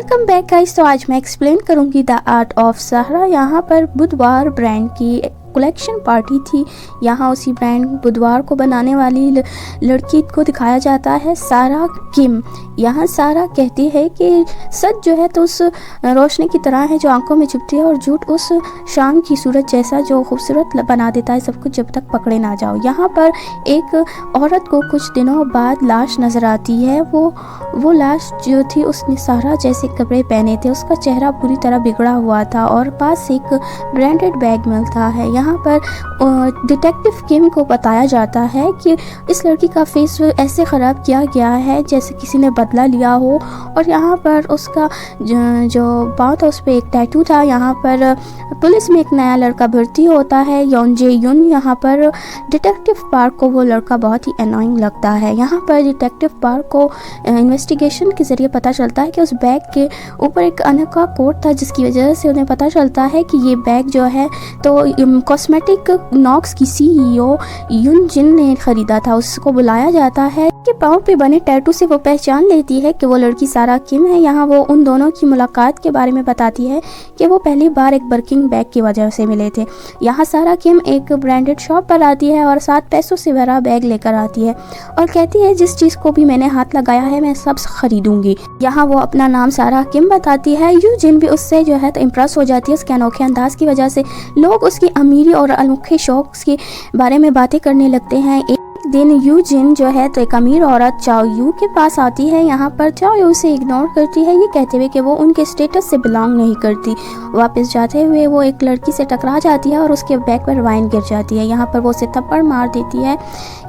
Welcome back guys. तो आज मैं एक्सप्लेन करूंगी द आर्ट ऑफ सहरा। यहाँ पर बुधवार ब्रांड की कलेक्शन पार्टी थी। यहाँ उसी ब्रांड बुधवार को बनाने वाली लड़की को दिखाया जाता है, सारा किम। यहाँ सारा कहती है कि सच जो है तो उस रोशनी की तरह है जो आंखों में चुभती है, और झूठ उस शाम की सूरज जैसा जो खूबसूरत बना देता है सब कुछ जब तक पकड़े ना जाओ। यहाँ पर एक औरत को कुछ दिनों बाद लाश नज़र आती है। वो लाश जो थी उसने सारा जैसे कपड़े पहने थे, उसका चेहरा पूरी तरह बिगड़ा हुआ था और पास एक ब्रांडेड बैग मिलता है। यहाँ पर डिटेक्टिव किम को बताया जाता है कि इस लड़की का फेस ऐसे ख़राब किया गया है जैसे किसी ने बदला लिया हो, और यहाँ पर उसका जो पाँव था उस पर एक टैटू था। यहाँ पर पुलिस में एक नया लड़का भर्ती होता है, योन जे युन। यहाँ पर डिटेक्टिव पार्क को वो लड़का बहुत ही अनोइंग लगता है। यहाँ पर डिटेक्टिव पार्क को इन्वेस्टिगेशन के ज़रिए पता चलता है कि उस बैग के ऊपर एक अनोखा कोड था, जिसकी वजह से उन्हें पता चलता है कि ये बैग जो है तो कॉस्मेटिक नॉक्स की सीईओ युन जिन ने खरीदा था। उसको बुलाया जाता है कि पाँव पे बने टैटू से वो पहचान लेती है कि वो लड़की सारा किम है। यहाँ वो उन दोनों की मुलाकात के बारे में बताती है कि वो पहली बार एक बर्किंग बैग की वजह से मिले थे। यहाँ सारा किम एक ब्रांडेड शॉप पर आती है और 7 पैसों से भरा बैग लेकर आती है और कहती है जिस चीज़ को भी मैंने हाथ लगाया है मैं सब खरीदूंगी। यहाँ वो अपना नाम सारा किम बताती है। यू जिन भी उससे जो है तो इम्प्रेस हो जाती है उसके अनोखे अंदाज की वजह से। लोग उसकी अमीरी और अनोखे शौक के बारे में बातें करने लगते हैं। दिन यू जिन जो है तो एक अमीर औरत चाओ यू के पास आती है। यहाँ पर चाओ यू उसे इग्नोर करती है, ये कहते हुए कि वो उनके स्टेटस से बिलोंग नहीं करती। वापस जाते हुए वो एक लड़की से टकरा जाती है और उसके बैग पर वाइन गिर जाती है। यहाँ पर वो उसे थप्पड़ मार देती है।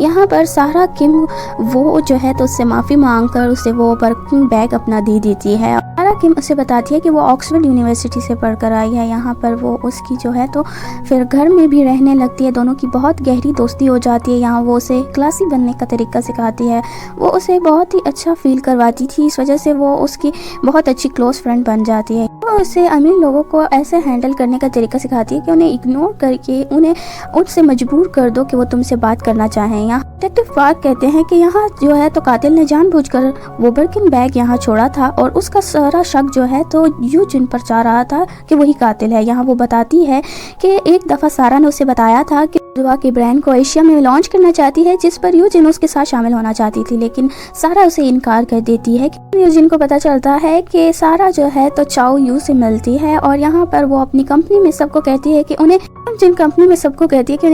यहाँ पर सारा किम वो जो है तो उससे माफ़ी मांगकर उसे वो बर्किंग बैग अपना दे देती है। सारा किम उसे बताती है कि वो ऑक्सफोर्ड यूनिवर्सिटी से पढ़कर आई है। यहाँ पर वो उसकी जो है तो फिर घर में भी रहने लगती है। दोनों की बहुत गहरी दोस्ती हो जाती है। यहाँ वो उसे क्लासी बनने का तरीका सिखाती है। वो उसे बहुत ही अच्छा फील करवाती थी, इस वजह से वो उसकी बहुत अच्छी क्लोज फ्रेंड बन जाती है। वो उसे अमीर लोगों को ऐसे हैंडल करने का तरीका सिखाती है कि उन्हें इग्नोर करके उन्हें उनसे मजबूर कर दो कि वो तुमसे बात करना चाहें। यहाँ डिटेक्टिव पार्क कहते हैं कि यहाँ जो है तो कातिल ने जानबूझकर वो बर्किन बैग यहाँ छोड़ा था और उसका सारा शक जो है तो यू जिन पर जा रहा था कि वही कातिल है। यहाँ वो बताती है कि एक दफ़ा सारा ने उसे बताया था कि दुआ के ब्रांड को एशिया में लॉन्च करना चाहती है, जिस पर यूजिन उसके साथ शामिल होना चाहती थी, लेकिन सारा उसे इनकार कर देती है। यूजिन को पता चलता है कि सारा जो है तो चाओ यू से मिलती है और यहाँ पर वो अपनी कंपनी में सबको कहती है कि उन्हें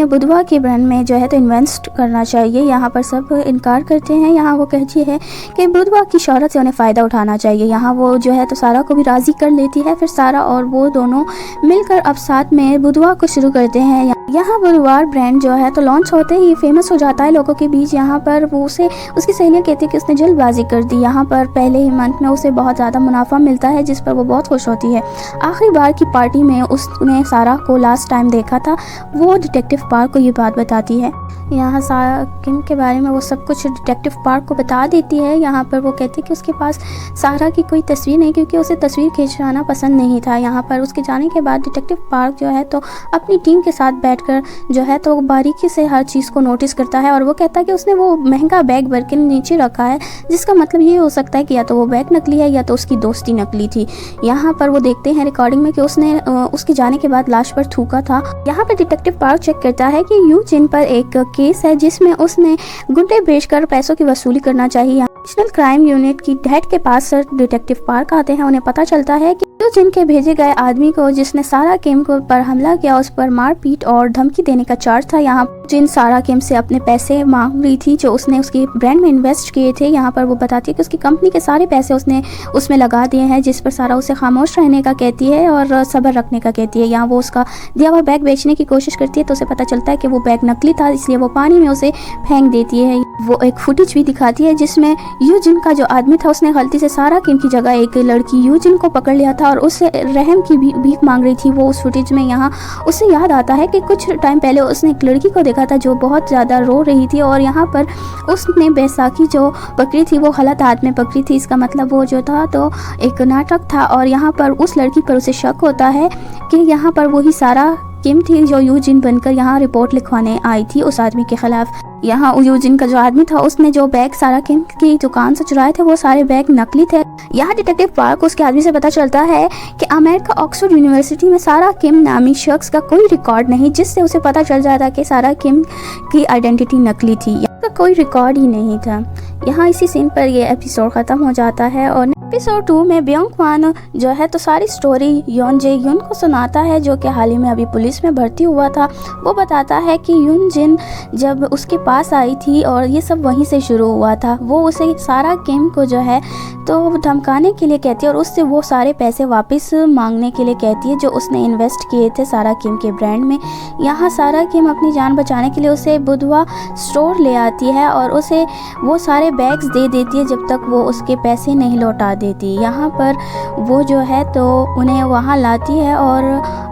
बुधवार के ब्रांड में जो है तो इन्वेस्ट करना चाहिए। यहाँ पर सब इनकार करते हैं। यहाँ वो कहती है कि बुधवार की शोहरत से उन्हें फ़ायदा उठाना चाहिए। यहाँ वो जो है तो सारा को भी राज़ी कर लेती है। फिर सारा और वो दोनों मिलकर अब साथ में बुधवार को शुरू करते हैं। यहाँ बुधवार ब्रांड जो है तो लॉन्च होते ही फेमस हो जाता है लोगों के बीच। यहाँ पर वो उसे उसकी सहेलियाँ कहती है कि उसने जल्दबाजी कर दी। यहाँ पर पहले ही मंथ में उसे बहुत ज़्यादा मुनाफा मिलता है, जिस पर वो बहुत खुश होती है। आखिरी बार की पार्टी में उसने सारा को लास्ट टाइम देखा था। वो डिटेक्टिव पार्क को ये बात बताती है। यहाँ सारा किम के बारे में वो सब कुछ डिटेक्टिव पार्क को बता देती है। यहाँ पर वो कहती है कि उसके पास सारा की कोई तस्वीर नहीं, क्योंकि उसे तस्वीर खिंचवाना पसंद नहीं था। यहाँ पर उसके जाने के बाद डिटेक्टिव पार्क जो है तो अपनी टीम के साथ बैठकर जो है तो बारीकी से हर चीज़ को नोटिस करता है और वो कहता है कि उसने वो महंगा बैग बर्किन नीचे रखा है, जिसका मतलब ये हो सकता है कि या तो वो बैग नकली है या तो उसकी दोस्ती नकली थी। यहाँ पर वो देखते हैं रिकॉर्डिंग में कि उसने उसके जाने के बाद लाश पर थूका था। यहाँ पर डिटेक्टिव पार्क चेक करता है कि यू जिन पर एक केस है जिसमें उसने गुंडे बेचकर पैसों की वसूली करना चाहिए। नेशनल क्राइम यूनिट की हेड के पास डिटेक्टिव पार्क आते हैं। उन्हें पता चलता है कि जिनके भेजे गए आदमी को जिसने सारा किम को पर हमला किया उस पर मारपीट और धमकी देने का चार्ज था। यहाँ जिन सारा किम से अपने पैसे मांग रही थी जो उसने उसके ब्रांड में इन्वेस्ट किए थे। यहाँ पर वो बताती है कि उसकी कंपनी के सारे पैसे उसने उसमें लगा दिए हैं, जिस पर सारा उसे खामोश रहने का कहती है और सब्र रखने का कहती है। यहाँ वो उसका दिया हुआ बैग बेचने की कोशिश करती है तो उसे पता चलता है कि वो बैग नकली था, इसलिए वो पानी में उसे फेंक देती है। वो एक फुटेज भी दिखाती है जिसमें यू जिन का जो आदमी था उसने गलती से सारा किम की जगह एक लड़की यू जिन को पकड़ लिया था और उससे रहम की भीख मांग रही थी। वो उस फुटेज में यहाँ उसे याद आता है कि कुछ टाइम पहले उसने एक लड़की को देखा था जो बहुत ज़्यादा रो रही थी और यहाँ पर उसने बैसाखी जो पकड़ी थी वो गलत हाथ में पकड़ी थी। इसका मतलब वो जो था तो एक नाटक था और यहाँ पर उस लड़की पर उसे शक होता है कि यहाँ पर वही सारा किम थी जो यू जिन बनकर यहाँ रिपोर्ट लिखवाने आई थी उस आदमी के खिलाफ। यहाँ यूजिन का जो आदमी था उसने जो बैग सारा किम की दुकान से चुराए थे वो सारे बैग नकली थे। यहाँ डिटेक्टिव पार्क उसके आदमी से पता चलता है कि अमेरिका ऑक्सफोर्ड यूनिवर्सिटी में सारा किम नामी शख्स का कोई रिकॉर्ड नहीं, जिससे उसे पता चल जाता कि सारा किम की आइडेंटिटी नकली थी, यहाँ का कोई रिकॉर्ड ही नहीं था। यहाँ इसी सीन पर ये एपिसोड ख़त्म हो जाता है और एपिसोड 2 में ब्योंग क्वान जो है तो सारी स्टोरी योन जे युन को सुनाता है, जो कि हाल ही में अभी पुलिस में भर्ती हुआ था। वो बताता है कि युन जिन जब उसके पास आई थी और ये सब वहीं से शुरू हुआ था, वो उसे सारा किम को जो है तो धमकाने के लिए कहती है और उससे वो सारे पैसे वापस मांगने के लिए कहती है जो उसने इन्वेस्ट किए थे सारा किम के ब्रांड में। यहाँ सारा किम अपनी जान बचाने के लिए उसे बुधवा स्टोर ले आती है और उसे वो सारे बैग्स दे देती है जब तक वो उसके पैसे नहीं लौटा देती। यहाँ पर वो जो है तो उन्हें वहाँ लाती है और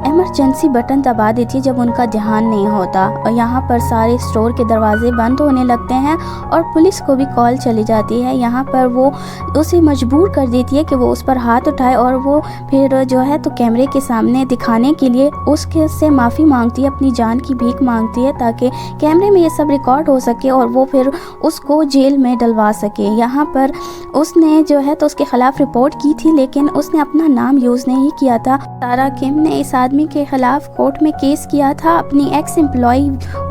इमरजेंसी बटन दबा देती है जब उनका ध्यान नहीं होता और यहाँ पर सारे स्टोर के दरवाजे बंद होने लगते हैं और पुलिस को भी कॉल चली जाती है। यहाँ पर वो उसे मजबूर कर देती है कि वो उस पर हाथ उठाए और वो फिर जो है तो कैमरे के सामने दिखाने के लिए उसके से माफ़ी मांगती है, अपनी जान की भीख मांगती है ताकि कैमरे में ये सब रिकॉर्ड हो सके और वो फिर उसको जेल में डलवा सके। यहाँ पर उसने जो है तो उसके खिलाफ रिपोर्ट की थी लेकिन उसने अपना नाम यूज़ नहीं किया था। सारा किम ने इस आदमी के खिलाफ कोर्ट में केस किया था अपनी एक्स एम्प्लॉय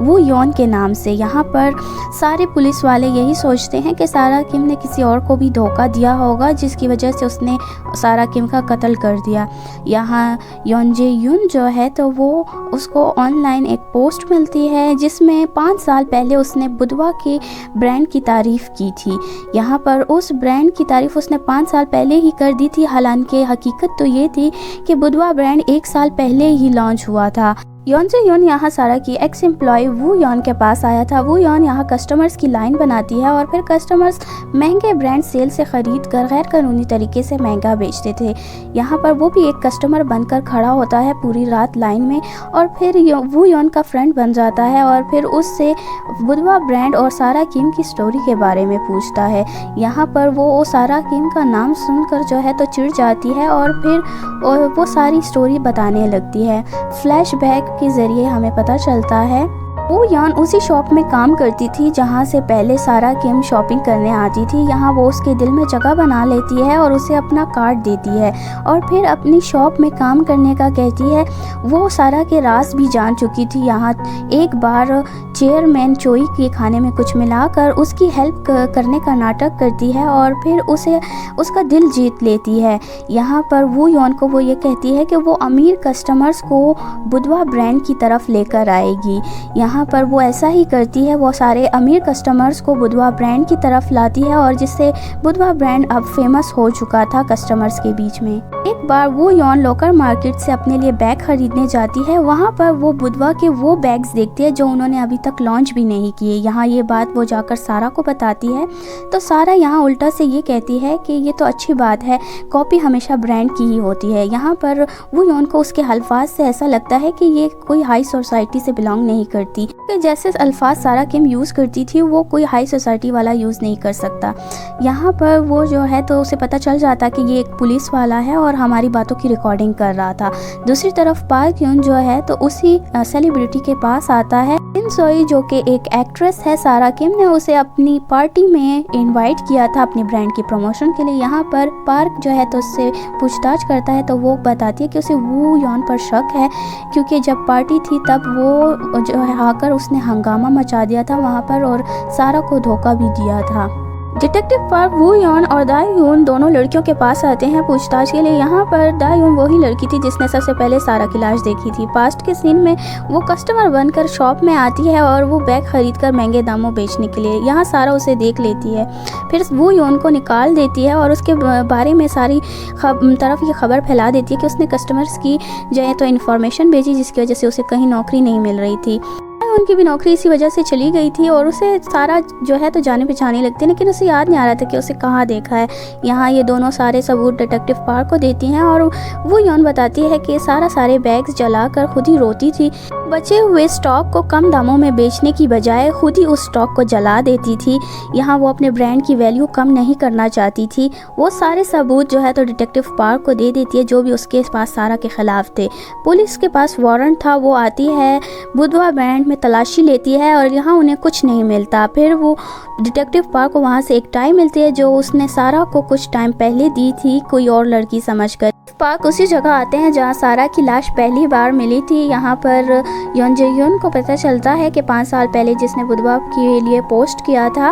वू योन के नाम से। यहाँ पर सारे पुलिस वाले यही सोचते हैं कि सारा किम ने किसी और को भी धोखा दिया होगा जिसकी वजह से उसने सारा किम का कत्ल कर दिया। यहाँ योन जे युन जो है तो वो उसको ऑनलाइन एक पोस्ट मिलती है जिसमें 5 साल पहले उसने बुधवा के ब्रांड की तारीफ़ की थी। यहाँ पर उस ब्रांड की तारीफ़ उसने 5 साल पहले ही कर दी थी, हालांकि हकीकत तो ये थी कि बुधवा ब्रांड 1 साल पहले ही लॉन्च हुआ था। योन जे युन यहाँ सारा की एक्स एम्प्लॉय वू योन के पास आया था। वू योन यहाँ कस्टमर्स की लाइन बनाती है और फिर कस्टमर्स महंगे ब्रांड सेल से ख़रीद कर गैर कानूनी तरीके से महंगा बेचते थे। यहाँ पर वो भी एक कस्टमर बनकर खड़ा होता है पूरी रात लाइन में और फिर वू योन का फ्रेंड बन जाता है और फिर उससे बुधवा ब्रांड और सारा किम की स्टोरी के बारे में पूछता है। यहाँ पर वो सारा किम का नाम सुनकर जो है तो चिढ़ जाती है और फिर वो सारी स्टोरी बताने लगती है। फ्लैशबैक के ज़रिए हमें पता चलता है वो यान उसी शॉप में काम करती थी जहाँ से पहले सारा किम शॉपिंग करने आती थी। यहाँ वो उसके दिल में जगह बना लेती है और उसे अपना कार्ड देती है और फिर अपनी शॉप में काम करने का कहती है। वो सारा के राज भी जान चुकी थी। यहाँ एक बार चेयरमैन चोई के खाने में कुछ मिलाकर उसकी हेल्प करने का नाटक करती है और फिर उसे उसका दिल जीत लेती है। यहाँ पर वो योन को वो ये कहती है कि वो अमीर कस्टमर्स को बुधवा ब्रांड की तरफ लेकर आएगी। यहाँ पर वो ऐसा ही करती है, वो सारे अमीर कस्टमर्स को बुधवा ब्रांड की तरफ लाती है और जिससे बुधवा ब्रांड अब फेमस हो चुका था कस्टमर्स के बीच में। एक बार वो योन लोकल मार्केट से अपने लिए बैग खरीदने जाती है। वहाँ पर वो बुधवा के वो बैग्स देखती है जो उन्होंने अभी तक लॉन्च भी नहीं किए। यहाँ ये बात वो जाकर सारा को बताती है तो सारा यहाँ उल्टा से ये कहती है कि ये तो अच्छी बात है, कॉपी हमेशा ब्रांड की ही होती है। यहाँ पर वो योन को उसके अल्फाज से ऐसा लगता है कि ये कोई हाई सोसाइटी से बिलोंग नहीं करती, कि जैसे अल्फाज सारा किम यूज़ करती थी वो कोई हाई सोसाइटी वाला यूज़ नहीं कर सकता। यहाँ पर वो जो है तो उसे पता चल जाता कि ये एक पुलिस वाला है और हमारी बातों की रिकॉर्डिंग कर रहा था। दूसरी तरफ पार्क युन जो है तो उसी सेलिब्रिटी के पास आता है। किम सोई जो कि एक एक्ट्रेस है, सारा किम ने उसे अपनी पार्टी में इनवाइट किया था अपनी ब्रांड की प्रमोशन के लिए। यहाँ पर पार्क जो है तो उससे पूछताछ करता है तो वो बताती है कि उसे वू योन पर शक है क्योंकि जब पार्टी थी तब वो जो है आकर उसने हंगामा मचा दिया था वहाँ पर और सारा को धोखा भी दिया था। डिटेक्टिव पार्क वू योन और दाई यून दोनों लड़कियों के पास आते हैं पूछताछ के लिए। यहाँ पर दाई यून वही लड़की थी जिसने सबसे पहले सारा की लाश देखी थी। पास्ट के सीन में वो कस्टमर बनकर शॉप में आती है और वो बैग खरीद कर महंगे दामों बेचने के लिए। यहाँ सारा उसे देख लेती है, फिर वू योन को निकाल देती है और उसके बारे में सारी तरफ ये खबर फैला देती है कि उसने कस्टमर्स की जो है तो इन्फॉर्मेशन भेजी जिसकी वजह से उसे कहीं नौकरी नहीं मिल रही थी। उनकी भी नौकरी इसी वजह से चली गई थी और उसे सारा जो है तो जाने पहचाने लगती है लेकिन उसे याद नहीं आ रहा था कि उसे कहाँ देखा है। यहाँ ये दोनों सारे सबूत डिटेक्टिव पार्क को देती हैं और वो योन बताती है कि सारा सारे बैग्स जलाकर खुद ही रोती थी। बचे हुए स्टॉक को कम दामों में बेचने की बजाय खुद ही उस स्टॉक को जला देती थी। यहाँ वो अपने ब्रांड की वैल्यू कम नहीं करना चाहती थी। वो सारे सबूत जो है तो डिटेक्टिव पार्क को दे देती है, जो भी उसके पास सारा के ख़िलाफ़ थे। पुलिस के पास वारंट था, वो आती है, बुधवार ब्रांड में तलाशी लेती है और यहाँ उन्हें कुछ नहीं मिलता। फिर वो डिटेक्टिव पार्क को वहाँ से एक टाई मिलती है जो उसने सारा को कुछ टाइम पहले दी थी कोई और लड़की समझकर। पार्क उसी जगह आते हैं जहाँ सारा की लाश पहली बार मिली थी। यहाँ पर योन जे-यून को पता चलता है कि 5 साल पहले जिसने बुधवार के लिए पोस्ट किया था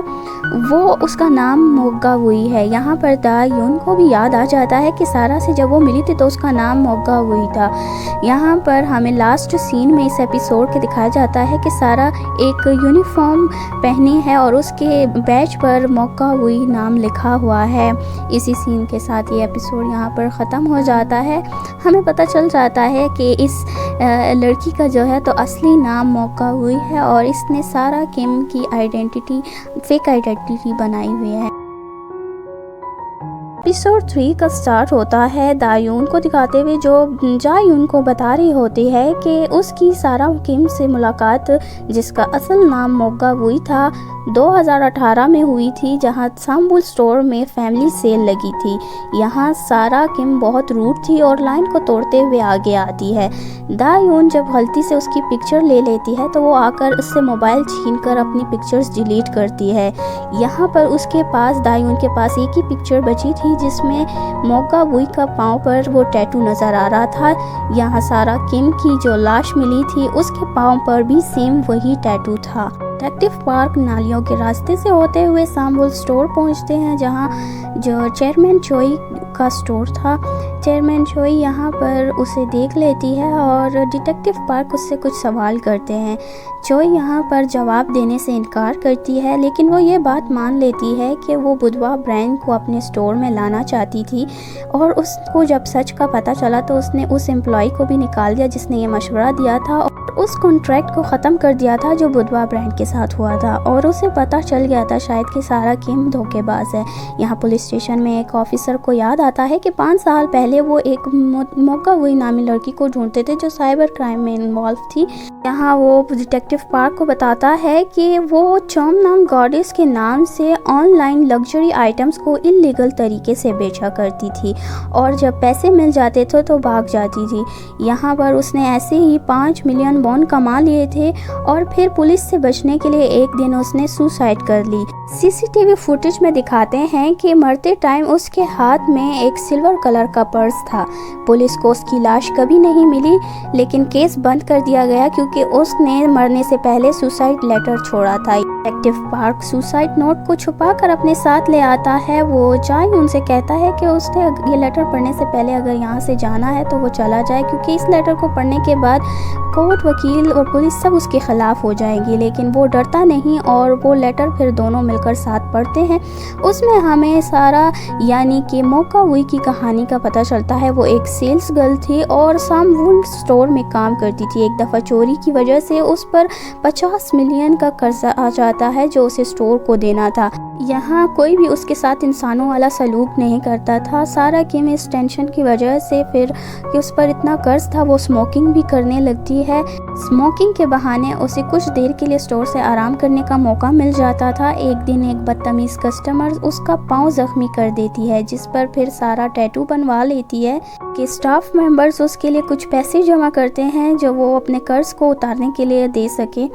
वो उसका नाम मोग्गा वुई है। यहाँ पर दा-यून को भी याद आ जाता है कि सारा से जब वो मिली थी तो उसका नाम मोग्गा वुई था। यहाँ पर हमें लास्ट सीन में इस एपिसोड के दिखाया जाता है कि सारा एक यूनिफॉर्म पहनी है और उसके बैच पर मोग्गा वुई नाम लिखा हुआ है। इसी सीन के साथ ये एपिसोड यहाँ पर ख़त्म हो जाता है। हमें पता चल जाता है कि इस लड़की का जो है तो असली नाम मोग्गा वुई है और इसने सारा किम की आइडेंटिटी फेक आइडेंटिटी बनाई हुई है। एपिसोड 3 का स्टार्ट होता है दा-यून को दिखाते हुए जो जा-यून को बता रही होती है कि उसकी सारा किम से मुलाकात जिसका असल नाम मोग्गा वुई था 2018 में हुई थी, जहां साम्बुल स्टोर में फैमिली सेल लगी थी। यहाँ सारा किम बहुत रूड थी और लाइन को तोड़ते हुए आगे आती है। दा-यून जब गलती से उसकी पिक्चर ले लेती है तो वो आकर उससे मोबाइल छीनकर अपनी पिक्चर्स डिलीट करती है। यहाँ पर उसके पास दा-यून के पास एक ही पिक्चर बची थी जिसमें मोग्गा वुई का पाँव पर वो टैटू नज़र आ रहा था। यहाँ सारा किम की जो लाश मिली थी उसके पाँव पर भी सेम वही टैटू था। डिटेक्टिव पार्क नालियों के रास्ते से होते हुए साम्बुल स्टोर पहुंचते हैं जहां जो चेयरमैन चोई का स्टोर था। चेयरमैन चोई यहाँ पर उसे देख लेती है और डिटेक्टिव पार्क उससे कुछ सवाल करते हैं। चोई यहाँ पर जवाब देने से इनकार करती है, लेकिन वो ये बात मान लेती है कि वो बुधवार ब्रांड को अपने स्टोर में लाना चाहती थी और उसको जब सच का पता चला तो उसने उस एम्प्लॉय को भी निकाल दिया जिसने ये मशवरा दिया था और उस कॉन्ट्रैक्ट को ख़त्म कर दिया था जो बुधवार ब्रांड के साथ हुआ था। और उसे पता चल गया था शायद कि सारा किम धोखेबाज है। यहाँ पुलिस स्टेशन में एक ऑफिसर को याद आता है कि 5 साल पहले वो एक मोग्गा वुई नामी लड़की को ढूंढते थे जो साइबर क्राइम में इन्वॉल्व थी। यहाँ वो डिटेक्टिव पार्क को बताता है कि वो चोम नाम गॉडेस के नाम से ऑनलाइन लग्जरी आइटम्स को इलीगल तरीके से बेचा करती थी और जब पैसे मिल जाते थे तो भाग जाती थी। यहाँ पर उसने ऐसे ही 5 मिलियन बॉन्ड कमा लिए थे और फिर पुलिस से बचने के लिए एक दिन उसने सुसाइड कर ली। सीसीटीवी फुटेज में दिखाते हैं कि मरते टाइम उसके हाथ में एक सिल्वर कलर का पर्स था। पुलिस को उसकी लाश कभी नहीं मिली, लेकिन केस बंद कर दिया गया क्योंकि उसने मरने से पहले सुसाइड लेटर छोड़ा था। डिटेक्टिव पार्क सुसाइड नोट को छुपाकर अपने साथ ले आता है। वो जा-यून से कहता है कि उसने ये लेटर पढ़ने से पहले अगर यहाँ से जाना है तो वो चला जाए, क्योंकि इस लेटर को पढ़ने के बाद कोर्ट, वकील और पुलिस सब उसके खिलाफ हो जाएंगी। लेकिन वो डरता नहीं और वो लेटर फिर दोनों मिलकर साथ पढ़ते हैं। उसमें हमें सारा यानी कि मोग्गा वुई की कहानी का पता चलता है। वो एक सेल्स गर्ल थी और साम्बुल स्टोर में काम करती थी। एक दफ़ा चोरी की वजह से उस पर 50 मिलियन का कर्जा आ जाता है जो उसे स्टोर को देना था। यहाँ कोई भी उसके साथ इंसानों वाला सलूक नहीं करता था। सारा किम इस टेंशन की वजह से फिर कि उस पर इतना कर्ज था वो स्मोकिंग भी करने लगती है। स्मोकिंग के बहाने उसे कुछ देर के लिए स्टोर से आराम करने का मौका मिल जाता था। एक दिन एक बदतमीज़ कस्टमर उसका पाँव जख्मी कर देती है, जिस पर फिर सारा टैटू बनवा लेती है कि स्टाफ मेंबर्स उसके लिए कुछ पैसे जमा करते हैं जो वो अपने कर्ज को उतारने के लिए दे सके।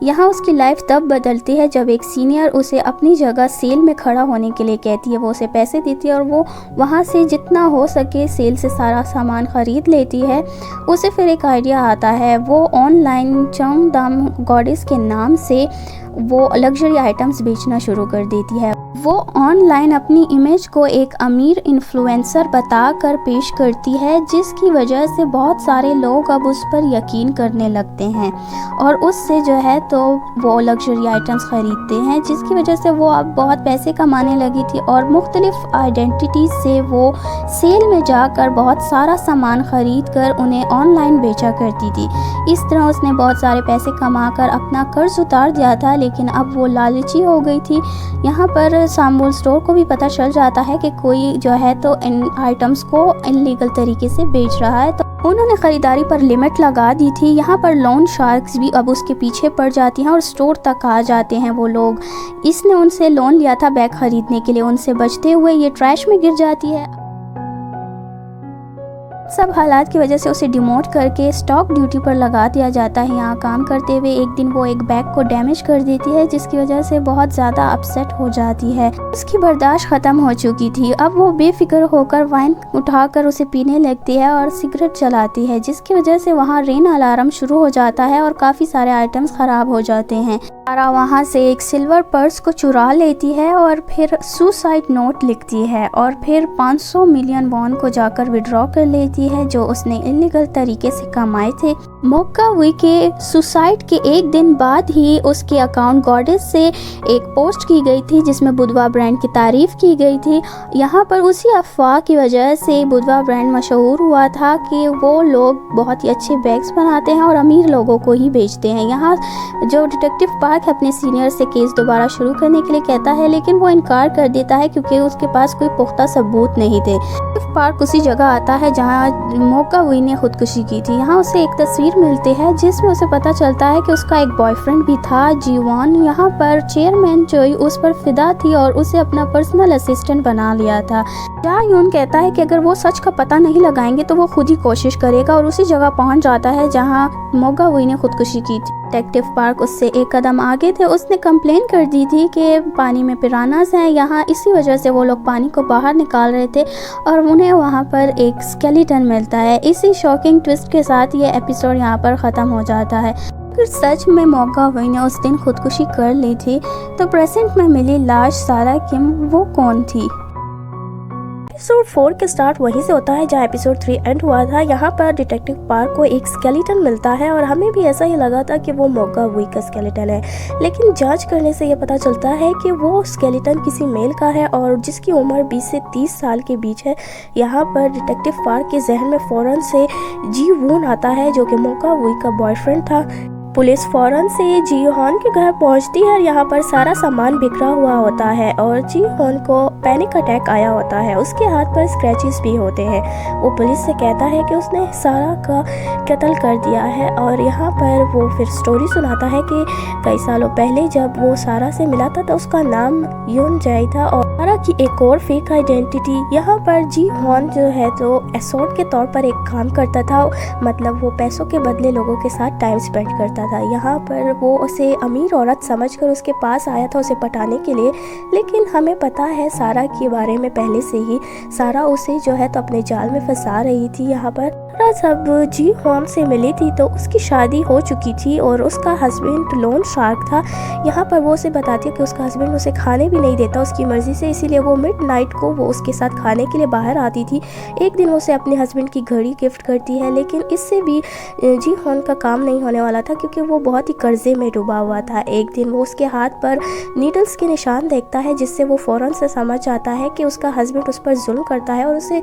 यहाँ उसकी लाइफ तब बदलती है जब एक सीनियर उसे अपनी जगह सेल में खड़ा होने के लिए कहती है। वो उसे पैसे देती है और वो वहाँ से जितना हो सके सेल से सारा सामान ख़रीद लेती है। उसे फिर एक आइडिया आता है। वो ऑनलाइन चोम नाम गॉडेस के नाम से वो लग्जरी आइटम्स बेचना शुरू कर देती है। वो ऑनलाइन अपनी इमेज को एक अमीर इन्फ्लुएंसर बताकर पेश करती है, जिसकी वजह से बहुत सारे लोग अब उस पर यकीन करने लगते हैं और उससे जो है तो वो लग्जरी आइटम्स ख़रीदते हैं, जिसकी वजह से वो अब बहुत पैसे कमाने लगी थी और मुख्तलिफ आइडेंटिटी से वो सेल में जाकर बहुत सारा सामान ख़रीद कर उन्हें ऑनलाइन बेचा करती थी। इस तरह उसने बहुत सारे पैसे कमाकर अपना कर्ज उतार दिया था, लेकिन अब वो लालची हो गई थी। यहाँ पर साम्बुल स्टोर को भी पता चल जाता है कि कोई जो है तो इन आइटम्स को इलीगल तरीके से बेच रहा है। तो उन्होंने ख़रीदारी पर लिमिट लगा दी थी। यहाँ पर लोन शार्क्स भी अब उसके पीछे पड़ जाती हैं और स्टोर तक आ जाते हैं वो लोग। इसने उनसे लोन लिया था बैग ख़रीदने के लिए, उनसे बचते हुए ये ट्रैश में गिर जाती है। सब हालात की वजह से उसे डिमोट करके स्टॉक ड्यूटी पर लगा दिया जाता है। यहाँ काम करते हुए एक दिन वो एक बैग को डैमेज कर देती है, जिसकी वजह से बहुत ज़्यादा अपसेट हो जाती है। उसकी बर्दाश्त ख़त्म हो चुकी थी। अब वो बेफिक्र होकर वाइन उठाकर उसे पीने लगती है और सिगरेट जलाती है, जिसकी वजह से वहाँ रेन अलार्म शुरू हो जाता है और काफ़ी सारे आइटम्स ख़राब हो जाते हैं। सारा वहाँ से एक सिल्वर पर्स को चुरा लेती है और फिर सुसाइड नोट लिखती है और फिर 500 मिलियन वॉन को जाकर विड्रॉ कर लेती है, जो उसने इलीगल तरीके से कमाए थे। मोक्का वुई के सुसाइड के एक दिन बाद ही उसके अकाउंट गॉडेस से एक पोस्ट की गई थी, जिसमें बुधवा ब्रांड की तारीफ की गई थी। यहाँ पर उसी अफवाह की वजह से बुधवा ब्रांड मशहूर हुआ था कि वो लोग बहुत ही अच्छे बैग्स बनाते हैं और अमीर लोगों को ही बेचते हैं। यहाँ जो डिटेक्टिव पार्क अपने सीनियर से केस दोबारा शुरू करने के लिए कहता है, लेकिन वो इनकार कर देता है क्योंकि उसके पास कोई पुख्ता सबूत नहीं थे। पार्क उसी जगह आता है जहाँ मोक्का वुई ने खुदकुशी की थी। यहाँ उसे एक तस्वीर मिलती है जिसमें उसे पता चलता है कि उसका एक बॉयफ्रेंड भी था, जीवान। यहाँ पर चेयरमैन चोई उस पर फिदा थी और उसे अपना पर्सनल असिस्टेंट बना लिया था। जा यून कहता है कि अगर वो सच का पता नहीं लगाएंगे तो वो खुद ही कोशिश करेगा और उसी जगह पहुंच जाता है जहां मोक्का वुई ने खुदकुशी की थी। डिटेक्टिव पार्क उससे एक कदम आगे थे। उसने कंप्लेन कर दी थी कि पानी में पिरानास हैं यहाँ, इसी वजह से वो लोग पानी को बाहर निकाल रहे थे और उन्हें वहाँ पर एक स्केलेटन मिलता है। इसी शॉकिंग ट्विस्ट के साथ ये एपिसोड यहाँ पर ख़त्म हो जाता है। अगर सच में मोक्का वुई ने उस दिन खुदकुशी कर ली थी तो प्रेजेंट में मिली लाश सारा किम वो कौन थी? एपिसोड 4 के स्टार्ट वहीं से होता है जहाँ एपिसोड 3 एंड हुआ था। यहाँ पर डिटेक्टिव पार्क को एक स्केलेटन मिलता है और हमें भी ऐसा ही लगा था कि वो मोक्का वुई का स्केलेटन है, लेकिन जांच करने से ये पता चलता है कि वो स्केलेटन किसी मेल का है और जिसकी उम्र 20 से 30 साल के बीच है। यहाँ पर डिटेक्टिव पार्क के जहन में फ़ौरन से जी वून आता है, जो कि मोक्का वुई का बॉयफ्रेंड था। पुलिस फ़ौरन से जी हॉन के घर पहुंचती है और यहाँ पर सारा सामान बिखरा हुआ होता है और जी हॉन को पैनिक अटैक आया होता है। उसके हाथ पर स्क्रैचेस भी होते हैं। वो पुलिस से कहता है कि उसने सारा का कत्ल कर दिया है और यहाँ पर वो फिर स्टोरी सुनाता है कि कई सालों पहले जब वो सारा से मिला था तो उसका नाम यून जाई था और सारा की एक और फेक आइडेंटिटी। यहाँ पर जी हॉन जो है तो एसोर्ट के तौर पर एक काम करता था, मतलब वो पैसों के बदले लोगों के साथ टाइम स्पेंड करता था। यहाँ पर वो उसे अमीर औरत समझकर उसके पास आया था उसे पटाने के लिए, लेकिन हमें पता है सारा के बारे में पहले से ही। सारा उसे जो है तो अपने जाल में फंसा रही थी। यहाँ पर जब जी हॉन से मिली थी तो उसकी शादी हो चुकी थी और उसका हस्बैंड लोन शार्क था। यहाँ पर वो उसे बताती है कि उसका हस्बैंड उसे खाने भी नहीं देता उसकी मर्ज़ी से, इसीलिए वो मिडनाइट को वो उसके साथ खाने के लिए बाहर आती थी। एक दिन वो उसे अपने हस्बैंड की घड़ी गिफ्ट करती है, लेकिन इससे भी जी हॉन का काम नहीं होने वाला था क्योंकि वो बहुत ही कर्जे में डूबा हुआ था। एक दिन वो उसके हाथ पर नीडल्स के निशान देखता है, जिससे वो फ़ौरन से समझ जाता है कि उसका हस्बैंड उस पर जुल्म करता है और उसे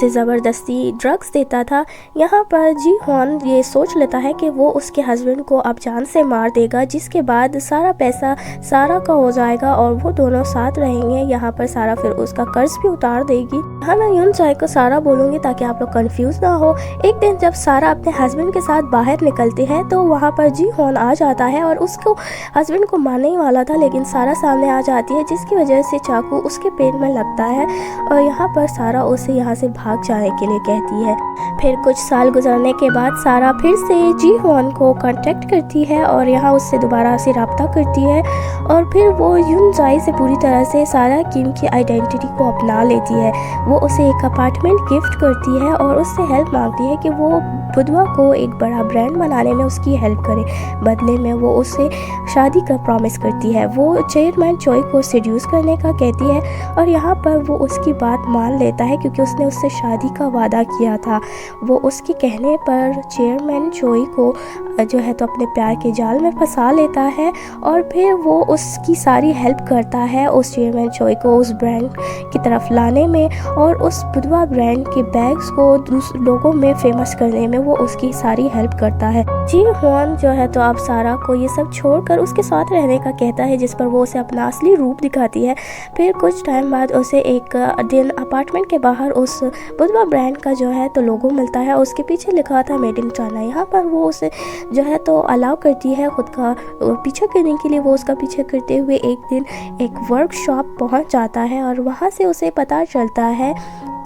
ज़बरदस्ती ड्रग्स देता था। यहाँ पर जी हॉन ये सोच लेता है कि वो उसके हस्बैंड को अब जान से मार देगा, जिसके बाद सारा पैसा सारा का हो जाएगा और वो दोनों साथ रहेंगे। यहाँ पर सारा फिर उसका कर्ज भी उतार देगी। हाँ ना, यून चाय को सारा बोलूँगी ताकि आप लोग कंफ्यूज ना हो। एक दिन जब सारा अपने हस्बैंड के साथ बाहर निकलती है तो वहाँ पर जी हॉन आ जाता है और उसको हस्बैंड को मारने ही वाला था, लेकिन सारा सामने आ जाती है, जिसकी वजह से चाकू उसके पेट में लगता है और यहाँ पर सारा उसे यहाँ से भाग जाने के लिए कहती है। फिर कुछ साल गुजरने के बाद सारा फिर से जी हॉन को कांटेक्ट करती है और यहाँ उससे दोबारा से रब्ता करती है और फिर वो यून जाई से पूरी तरह से सारा किम की आइडेंटिटी को अपना लेती है। वो उसे एक अपार्टमेंट गिफ्ट करती है और उससे हेल्प मांगती है कि वो बुधवा को एक बड़ा ब्रांड बनाने में उसकी हेल्प करे। बदले में वो उसे शादी का प्रॉमिस करती है। वो चेयरमैन चोई को सेड्यूस करने का कहती है और यहाँ पर वो उसकी बात मान लेता है क्योंकि उसने उससे शादी का वादा किया था। वो उसके कहने पर चेयरमैन चोई को जो है तो अपने प्यार के जाल में फंसा लेता है और फिर वो उसकी सारी हेल्प करता है उस चेयरमैन चोई को उस ब्रांड की तरफ लाने में और उस बुधवा ब्रांड के बैग्स को दूसरे लोगों में फेमस करने में वो उसकी सारी हेल्प करता है। जी हुआन जो है तो अब सारा को ये सब छोड़कर उसके साथ रहने का कहता है, जिस पर वो उसे अपना असली रूप दिखाती है। फिर कुछ टाइम बाद उसे एक दिन अपार्टमेंट के बाहर उस बुधवा ब्रांड का जो है तो लोगो मिलता है। उसके पीछे लिखा था मेड इन चाइना। यहाँ पर वो उसे जो है तो अलाउ करती है खुद का पीछा करने के लिए। वो उसका पीछा करते हुए एक दिन एक वर्कशॉप पहुँच जाता है और वहाँ से उसे पता चलता है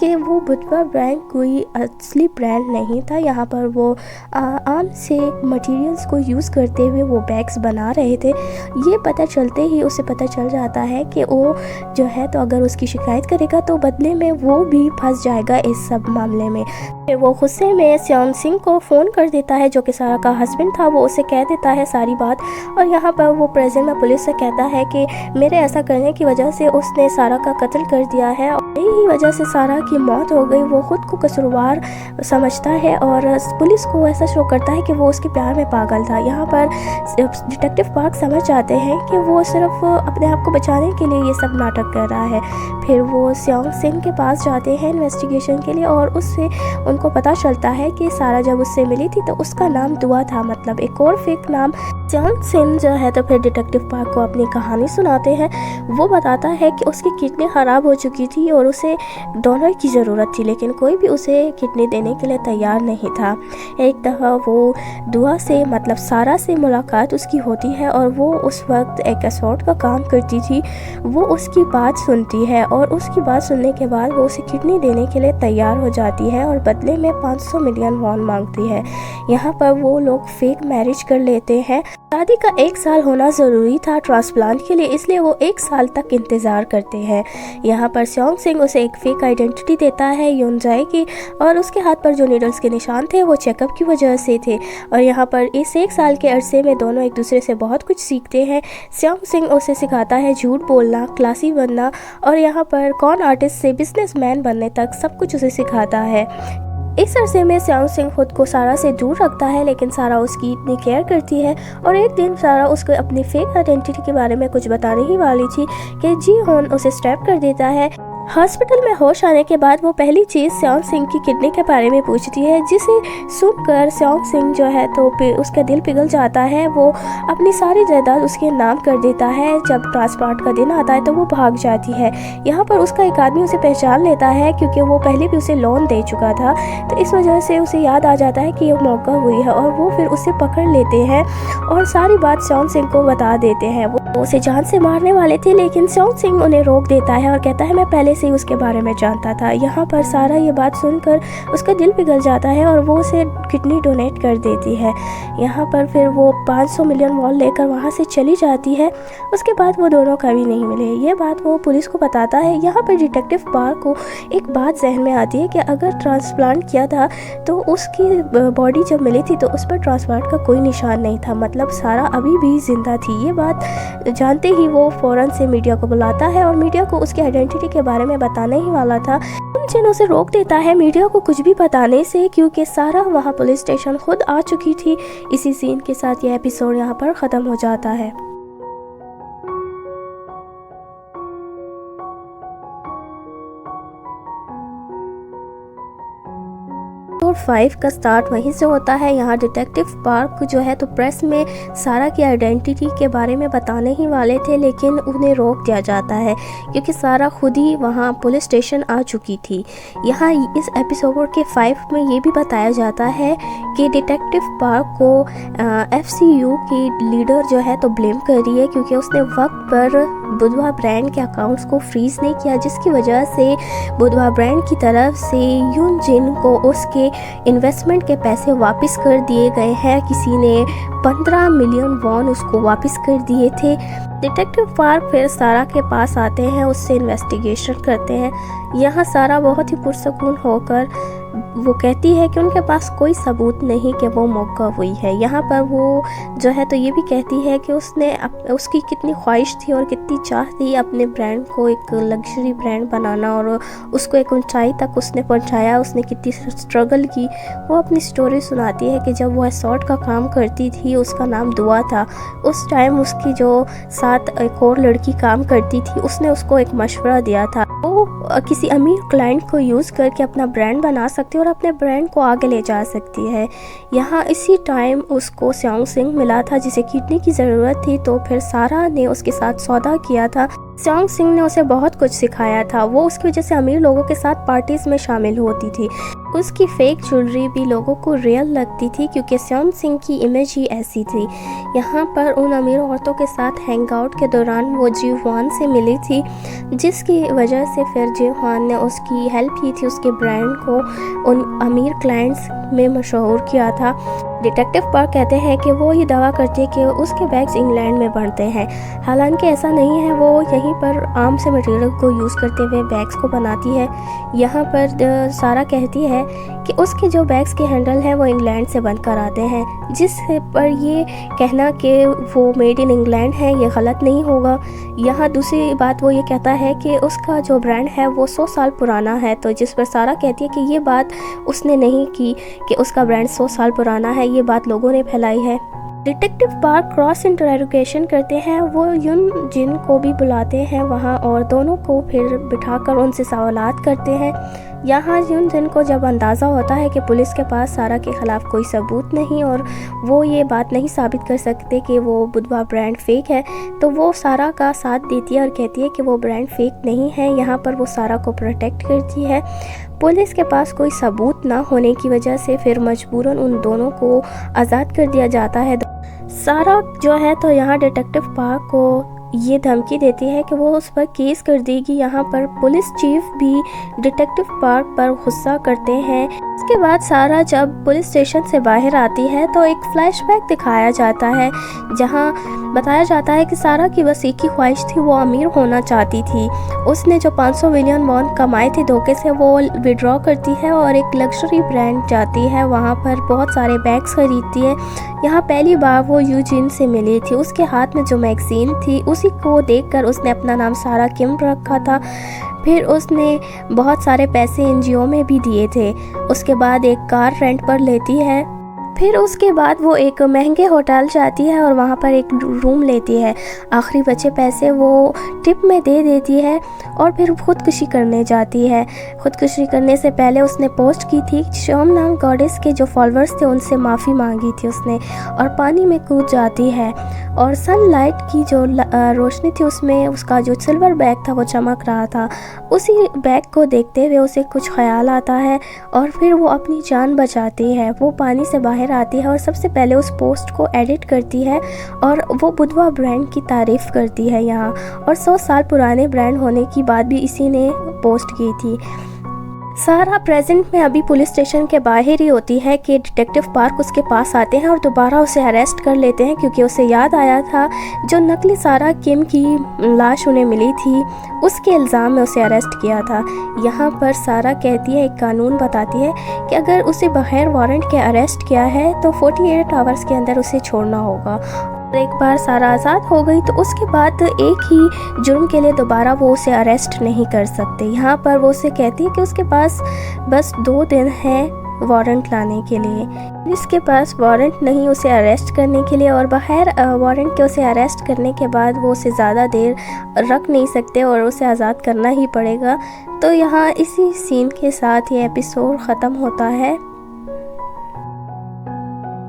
कि वो बुधवा ब्रांड कोई असली ब्रांड नहीं था। यहाँ पर वो आम से मटेरियल्स को यूज़ करते हुए वो बैग्स बना रहे थे। ये पता चलते ही उसे पता चल जाता है कि वो जो है तो अगर उसकी शिकायत करेगा तो बदले में वो भी फंस जाएगा इस सब मामले में। फिर वो गुस्से में श्याम सिंह को फ़ोन कर देता है, जो कि सारा का हस्बैंड था। वो उसे कह देता है सारी बात और यहाँ पर वो प्रेजेंट में पुलिस से कहता है कि मेरे ऐसा करने की वजह से उसने सारा का कत्ल कर दिया है और यही वजह से सारा की मौत हो गई। वो खुद को कसूरवार समझता है और पुलिस को ऐसा शो करता है कि वो उसके प्यार में पागल था। यहाँ पर डिटेक्टिव पार्क समझ जाते हैं कि वो सिर्फ अपने आप को बचाने के लिए ये सब नाटक कर रहा है। फिर वो श्याम सिंह के पास जाते हैं इन्वेस्टिगेशन के लिए और उससे उनको पता चलता है कि सारा जब उससे मिली थी तो उसका नाम दुआ था, मतलब एक और फेक नाम। श्याम सिंह जो है तो फिर डिटेक्टिव पार्क को अपनी कहानी सुनाते हैं। वो बताता है कि उसकी किडनी ख़राब हो चुकी थी और उसे डोनर की ज़रूरत थी, लेकिन कोई भी उसे किडनी देने के लिए तैयार नहीं था। एक दफ़ा वो दुआ से मतलब सारा से मुलाकात उसकी होती है और वो उस वक्त एक असॉर्ट का काम करती थी। वो उसकी बात सुनती है और उसकी बात सुनने के बाद वो उसे किडनी देने के लिए तैयार हो जाती है और बदले में 500 मिलियन वॉन मांगती है। यहाँ पर वो लोग फेक मैरिज कर लेते हैं। शादी का 1 साल होना ज़रूरी था ट्रांसप्लांट के लिए, इसलिए वो 1 साल तक इंतज़ार करते हैं। यहाँ पर श्याम सिंह उसे एक फेक आइडेंटिटी देता है योनजाए की, और उसके हाथ पर जो नीडल्स के निशान थे वो चेकअप की वजह से थे। और यहाँ पर इस 1 साल के अरसे में दोनों एक दूसरे से बहुत कुछ सीखते हैं। श्याम सिंह उसे सिखाता है झूठ बोलना, क्लासी बनना और यहाँ पर कॉन आर्टिस्ट से बिजनेसमैन बनने तक सब कुछ उसे सिखाता है। इस अरसे में श्याम सिंह खुद को सारा से दूर रखता है, लेकिन सारा उसकी इतनी केयर करती है। और एक दिन सारा उसको अपनी फेक आइडेंटिटी के बारे में कुछ बताने ही वाली थी कि जी होन उसे स्टैप कर देता है। हॉस्पिटल में होश आने के बाद वो पहली चीज़ श्याम सिंह की किडनी के बारे में पूछती है, जिसे सुनकर श्याम सिंह जो है तो उसका दिल पिघल जाता है। वो अपनी सारी जायदाद उसके नाम कर देता है। जब ट्रांसप्लांट का दिन आता है तो वो भाग जाती है। यहाँ पर उसका एक आदमी उसे पहचान लेता है क्योंकि वो पहले भी उसे लोन दे चुका था, तो इस वजह से उसे याद आ जाता है कि ये मौका हुई है और वो फिर उसे पकड़ लेते हैं और सारी बात श्याम सिंह को बता देते हैं। वो उसे जान से मारने वाले थे, लेकिन श्याम सिंह उन्हें रोक देता है और कहता है मैं पहले से उसके बारे में जानता था। यहाँ पर सारा ये बात सुनकर उसका दिल पिघल जाता है और वो उसे किडनी डोनेट कर देती है। यहाँ पर फिर वो 500 मिलियन वॉल लेकर वहाँ से चली जाती है। उसके बाद वो दोनों कभी नहीं मिले। ये बात वो पुलिस को बताता है। यहाँ पर डिटेक्टिव पार्क को एक बात जहन में आती है कि अगर ट्रांसप्लांट किया था तो उसकी बॉडी जब मिली थी तो उस पर ट्रांसप्लांट का कोई निशान नहीं था, मतलब सारा अभी भी जिंदा थी। ये बात जानते ही वो फ़ौरन से मीडिया को बुलाता है और मीडिया को उसकी आइडेंटिटी के बारे में बताने ही वाला था। जिन उसे रोक देता है मीडिया को कुछ भी बताने से, क्योंकि सारा वहाँ पुलिस स्टेशन खुद आ चुकी थी। इसी सीन के साथ ये एपिसोड यहाँ पर ख़त्म हो जाता है। एपिसोड 5 का स्टार्ट वहीं से होता है। यहाँ डिटेक्टिव पार्क जो है तो प्रेस में सारा की आइडेंटिटी के बारे में बताने ही वाले थे, लेकिन उन्हें रोक दिया जाता है क्योंकि सारा खुद ही वहाँ पुलिस स्टेशन आ चुकी थी। यहाँ इस एपिसोड के 5 में ये भी बताया जाता है कि डिटेक्टिव पार्क को FCU की लीडर जो है तो ब्लेम कर रही है क्योंकि उसने वक्त पर बुधवा ब्रांड के अकाउंट्स को फ्रीज नहीं किया, जिसकी वजह से बुधवा ब्रांड की तरफ से यून जिन को उसके इन्वेस्टमेंट के पैसे वापस कर दिए गए हैं। किसी ने 15 मिलियन वॉन उसको वापस कर दिए थे। डिटेक्टिव पार्क फिर सारा के पास आते हैं, उससे इन्वेस्टिगेशन करते हैं। यहाँ सारा बहुत ही पुरसकून होकर वो कहती है कि उनके पास कोई सबूत नहीं कि वो मौका हुई है। यहाँ पर वो जो है तो ये भी कहती है कि उसकी कितनी ख्वाहिश थी और कितनी चाह थी अपने ब्रांड को एक लग्जरी ब्रांड बनाना, और उसको एक ऊंचाई तक उसने पहुँचाया। उसने कितनी स्ट्रगल की। वो अपनी स्टोरी सुनाती है कि जब वो असॉर्ट का काम करती थी, उसका नाम दुआ था। उस टाइम उसकी जो साथ एक और लड़की काम करती थी, उसने उसको एक मशवरा दिया था। वो किसी अमीर क्लाइंट को यूज़ करके अपना ब्रांड बना सकती है और अपने ब्रांड को आगे ले जा सकती है। यहाँ इसी टाइम उसको स्योंग सिंह मिला था जिसे किडनी की ज़रूरत थी, तो फिर सारा ने उसके साथ सौदा किया था। स्योंग सिंह ने उसे बहुत कुछ सिखाया था। वो उसकी वजह से अमीर लोगों के साथ पार्टीज़ में शामिल होती थी। उसकी फेक ज्वेलरी भी लोगों को रियल लगती थी क्योंकि स्योंग सिंह की इमेज ही ऐसी थी। यहाँ पर उन अमीर औरतों के साथ हैंग आउट के दौरान वो जी ह्वान से मिली थी, जिसकी वजह से फिर जी ह्वान ने उसकी हेल्प की थी, उसके ब्रांड को उन अमीर क्लाइंट्स में मशहूर किया था। डिटेक्टिव पार्क कहते हैं कि वो ये दावा करती है कि उसके बैग्स इंग्लैंड में बनते हैं, हालांकि ऐसा नहीं है। वो यहीं पर आम से मटेरियल को यूज़ करते हुए बैग्स को बनाती है। यहाँ पर सारा कहती है कि उसके जो बैग्स के हैंडल हैं वो इंग्लैंड से बनकर आते हैं, जिस पर ये कहना कि वो मेड इन इंग्लैंड है ये गलत नहीं होगा। यहाँ दूसरी बात वो ये कहता है कि उसका जो ब्रांड है वो 100 साल पुराना है, तो जिस पर सारा कहती है कि ये बात उसने नहीं की कि उसका ब्रांड 100 साल पुराना है, ये बात लोगों ने फैलाई है। डिटेक्टिव पार्क क्रॉस इंटरोगेशन करते हैं। वो युन जिन को भी बुलाते हैं वहाँ और दोनों को फिर बिठाकर उनसे सवालात करते हैं। यहाँ युन जिन को जब अंदाज़ा होता है कि पुलिस के पास सारा के ख़िलाफ़ कोई सबूत नहीं और वो ये बात नहीं साबित कर सकते कि वो बुधवा ब्रांड फ़ेक है, तो वो सारा का साथ देती है और कहती है कि वो ब्रांड फ़ेक नहीं है। यहाँ पर वो सारा को प्रोटेक्ट करती है। पुलिस के पास कोई सबूत ना होने की वजह से फिर मजबूरन उन दोनों को आज़ाद कर दिया जाता है। सारा जो है तो यहाँ डिटेक्टिव पार्क को ये धमकी देती है कि वो उस पर केस कर देगी। यहाँ पर पुलिस चीफ भी डिटेक्टिव पार्क पर गुस्सा करते हैं। इसके बाद सारा जब पुलिस स्टेशन से बाहर आती है तो एक फ्लैशबैक दिखाया जाता है जहाँ बताया जाता है कि सारा की बस एक ही ख्वाहिश थी, वो अमीर होना चाहती थी। उसने जो 500 मिलियन वॉन कमाए थे धोखे से वो विड्रॉ करती है और एक लग्जरी ब्रांड जाती है, वहाँ पर बहुत सारे बैग्स खरीदती है। यहाँ पहली बार वो यूजिन से मिली थी। उसके हाथ में जो मैगज़ीन थी उसी को देखकर उसने अपना नाम सारा किम रखा था। फिर उसने बहुत सारे पैसे एनजीओ में भी दिए थे। उसके बाद एक कार रेंट पर लेती है। फिर उसके बाद वो एक महंगे होटल जाती है और वहाँ पर एक रूम लेती है। आखिरी बचे पैसे वो टिप में दे देती है और फिर खुदकुशी करने जाती है। खुदकुशी करने से पहले उसने पोस्ट की थी, शोम नाम गॉडेस के जो फॉलोअर्स थे उनसे माफ़ी मांगी थी उसने, और पानी में कूद जाती है और सनलाइट की जो रोशनी थी उसमें उसका जो सिल्वर बैग था वो चमक रहा था। उसी बैग को देखते हुए उसे कुछ ख्याल आता है और फिर वो अपनी जान बचाती है। वो पानी से बाहर आती है और सबसे पहले उस पोस्ट को एडिट करती है और वो बुधवा ब्रांड की तारीफ़ करती है यहाँ, और 100 साल पुराने ब्रांड होने की बात भी इसी ने पोस्ट की थी। सारा प्रेजेंट में अभी पुलिस स्टेशन के बाहर ही होती है कि डिटेक्टिव पार्क उसके पास आते हैं और दोबारा उसे अरेस्ट कर लेते हैं क्योंकि उसे याद आया था जो नकली सारा किम की लाश उन्हें मिली थी, उसके इल्ज़ाम में उसे अरेस्ट किया था। यहाँ पर सारा कहती है, एक कानून बताती है कि अगर उसे बगैर वारंट के अरेस्ट किया है तो 48 आवर्स के अंदर उसे छोड़ना होगा। एक बार सारा आज़ाद हो गई तो उसके बाद एक ही जुर्म के लिए दोबारा वो उसे अरेस्ट नहीं कर सकते। यहाँ पर वो उसे कहती है कि उसके पास बस 2 दिन है वारंट लाने के लिए, जिसके पास वारंट नहीं उसे अरेस्ट करने के लिए, और बगैर वारंट के उसे अरेस्ट करने के बाद वो उसे ज़्यादा देर रख नहीं सकते और उसे आज़ाद करना ही पड़ेगा। तो यहाँ इसी सीन के साथ ये एपिसोड ख़त्म होता है।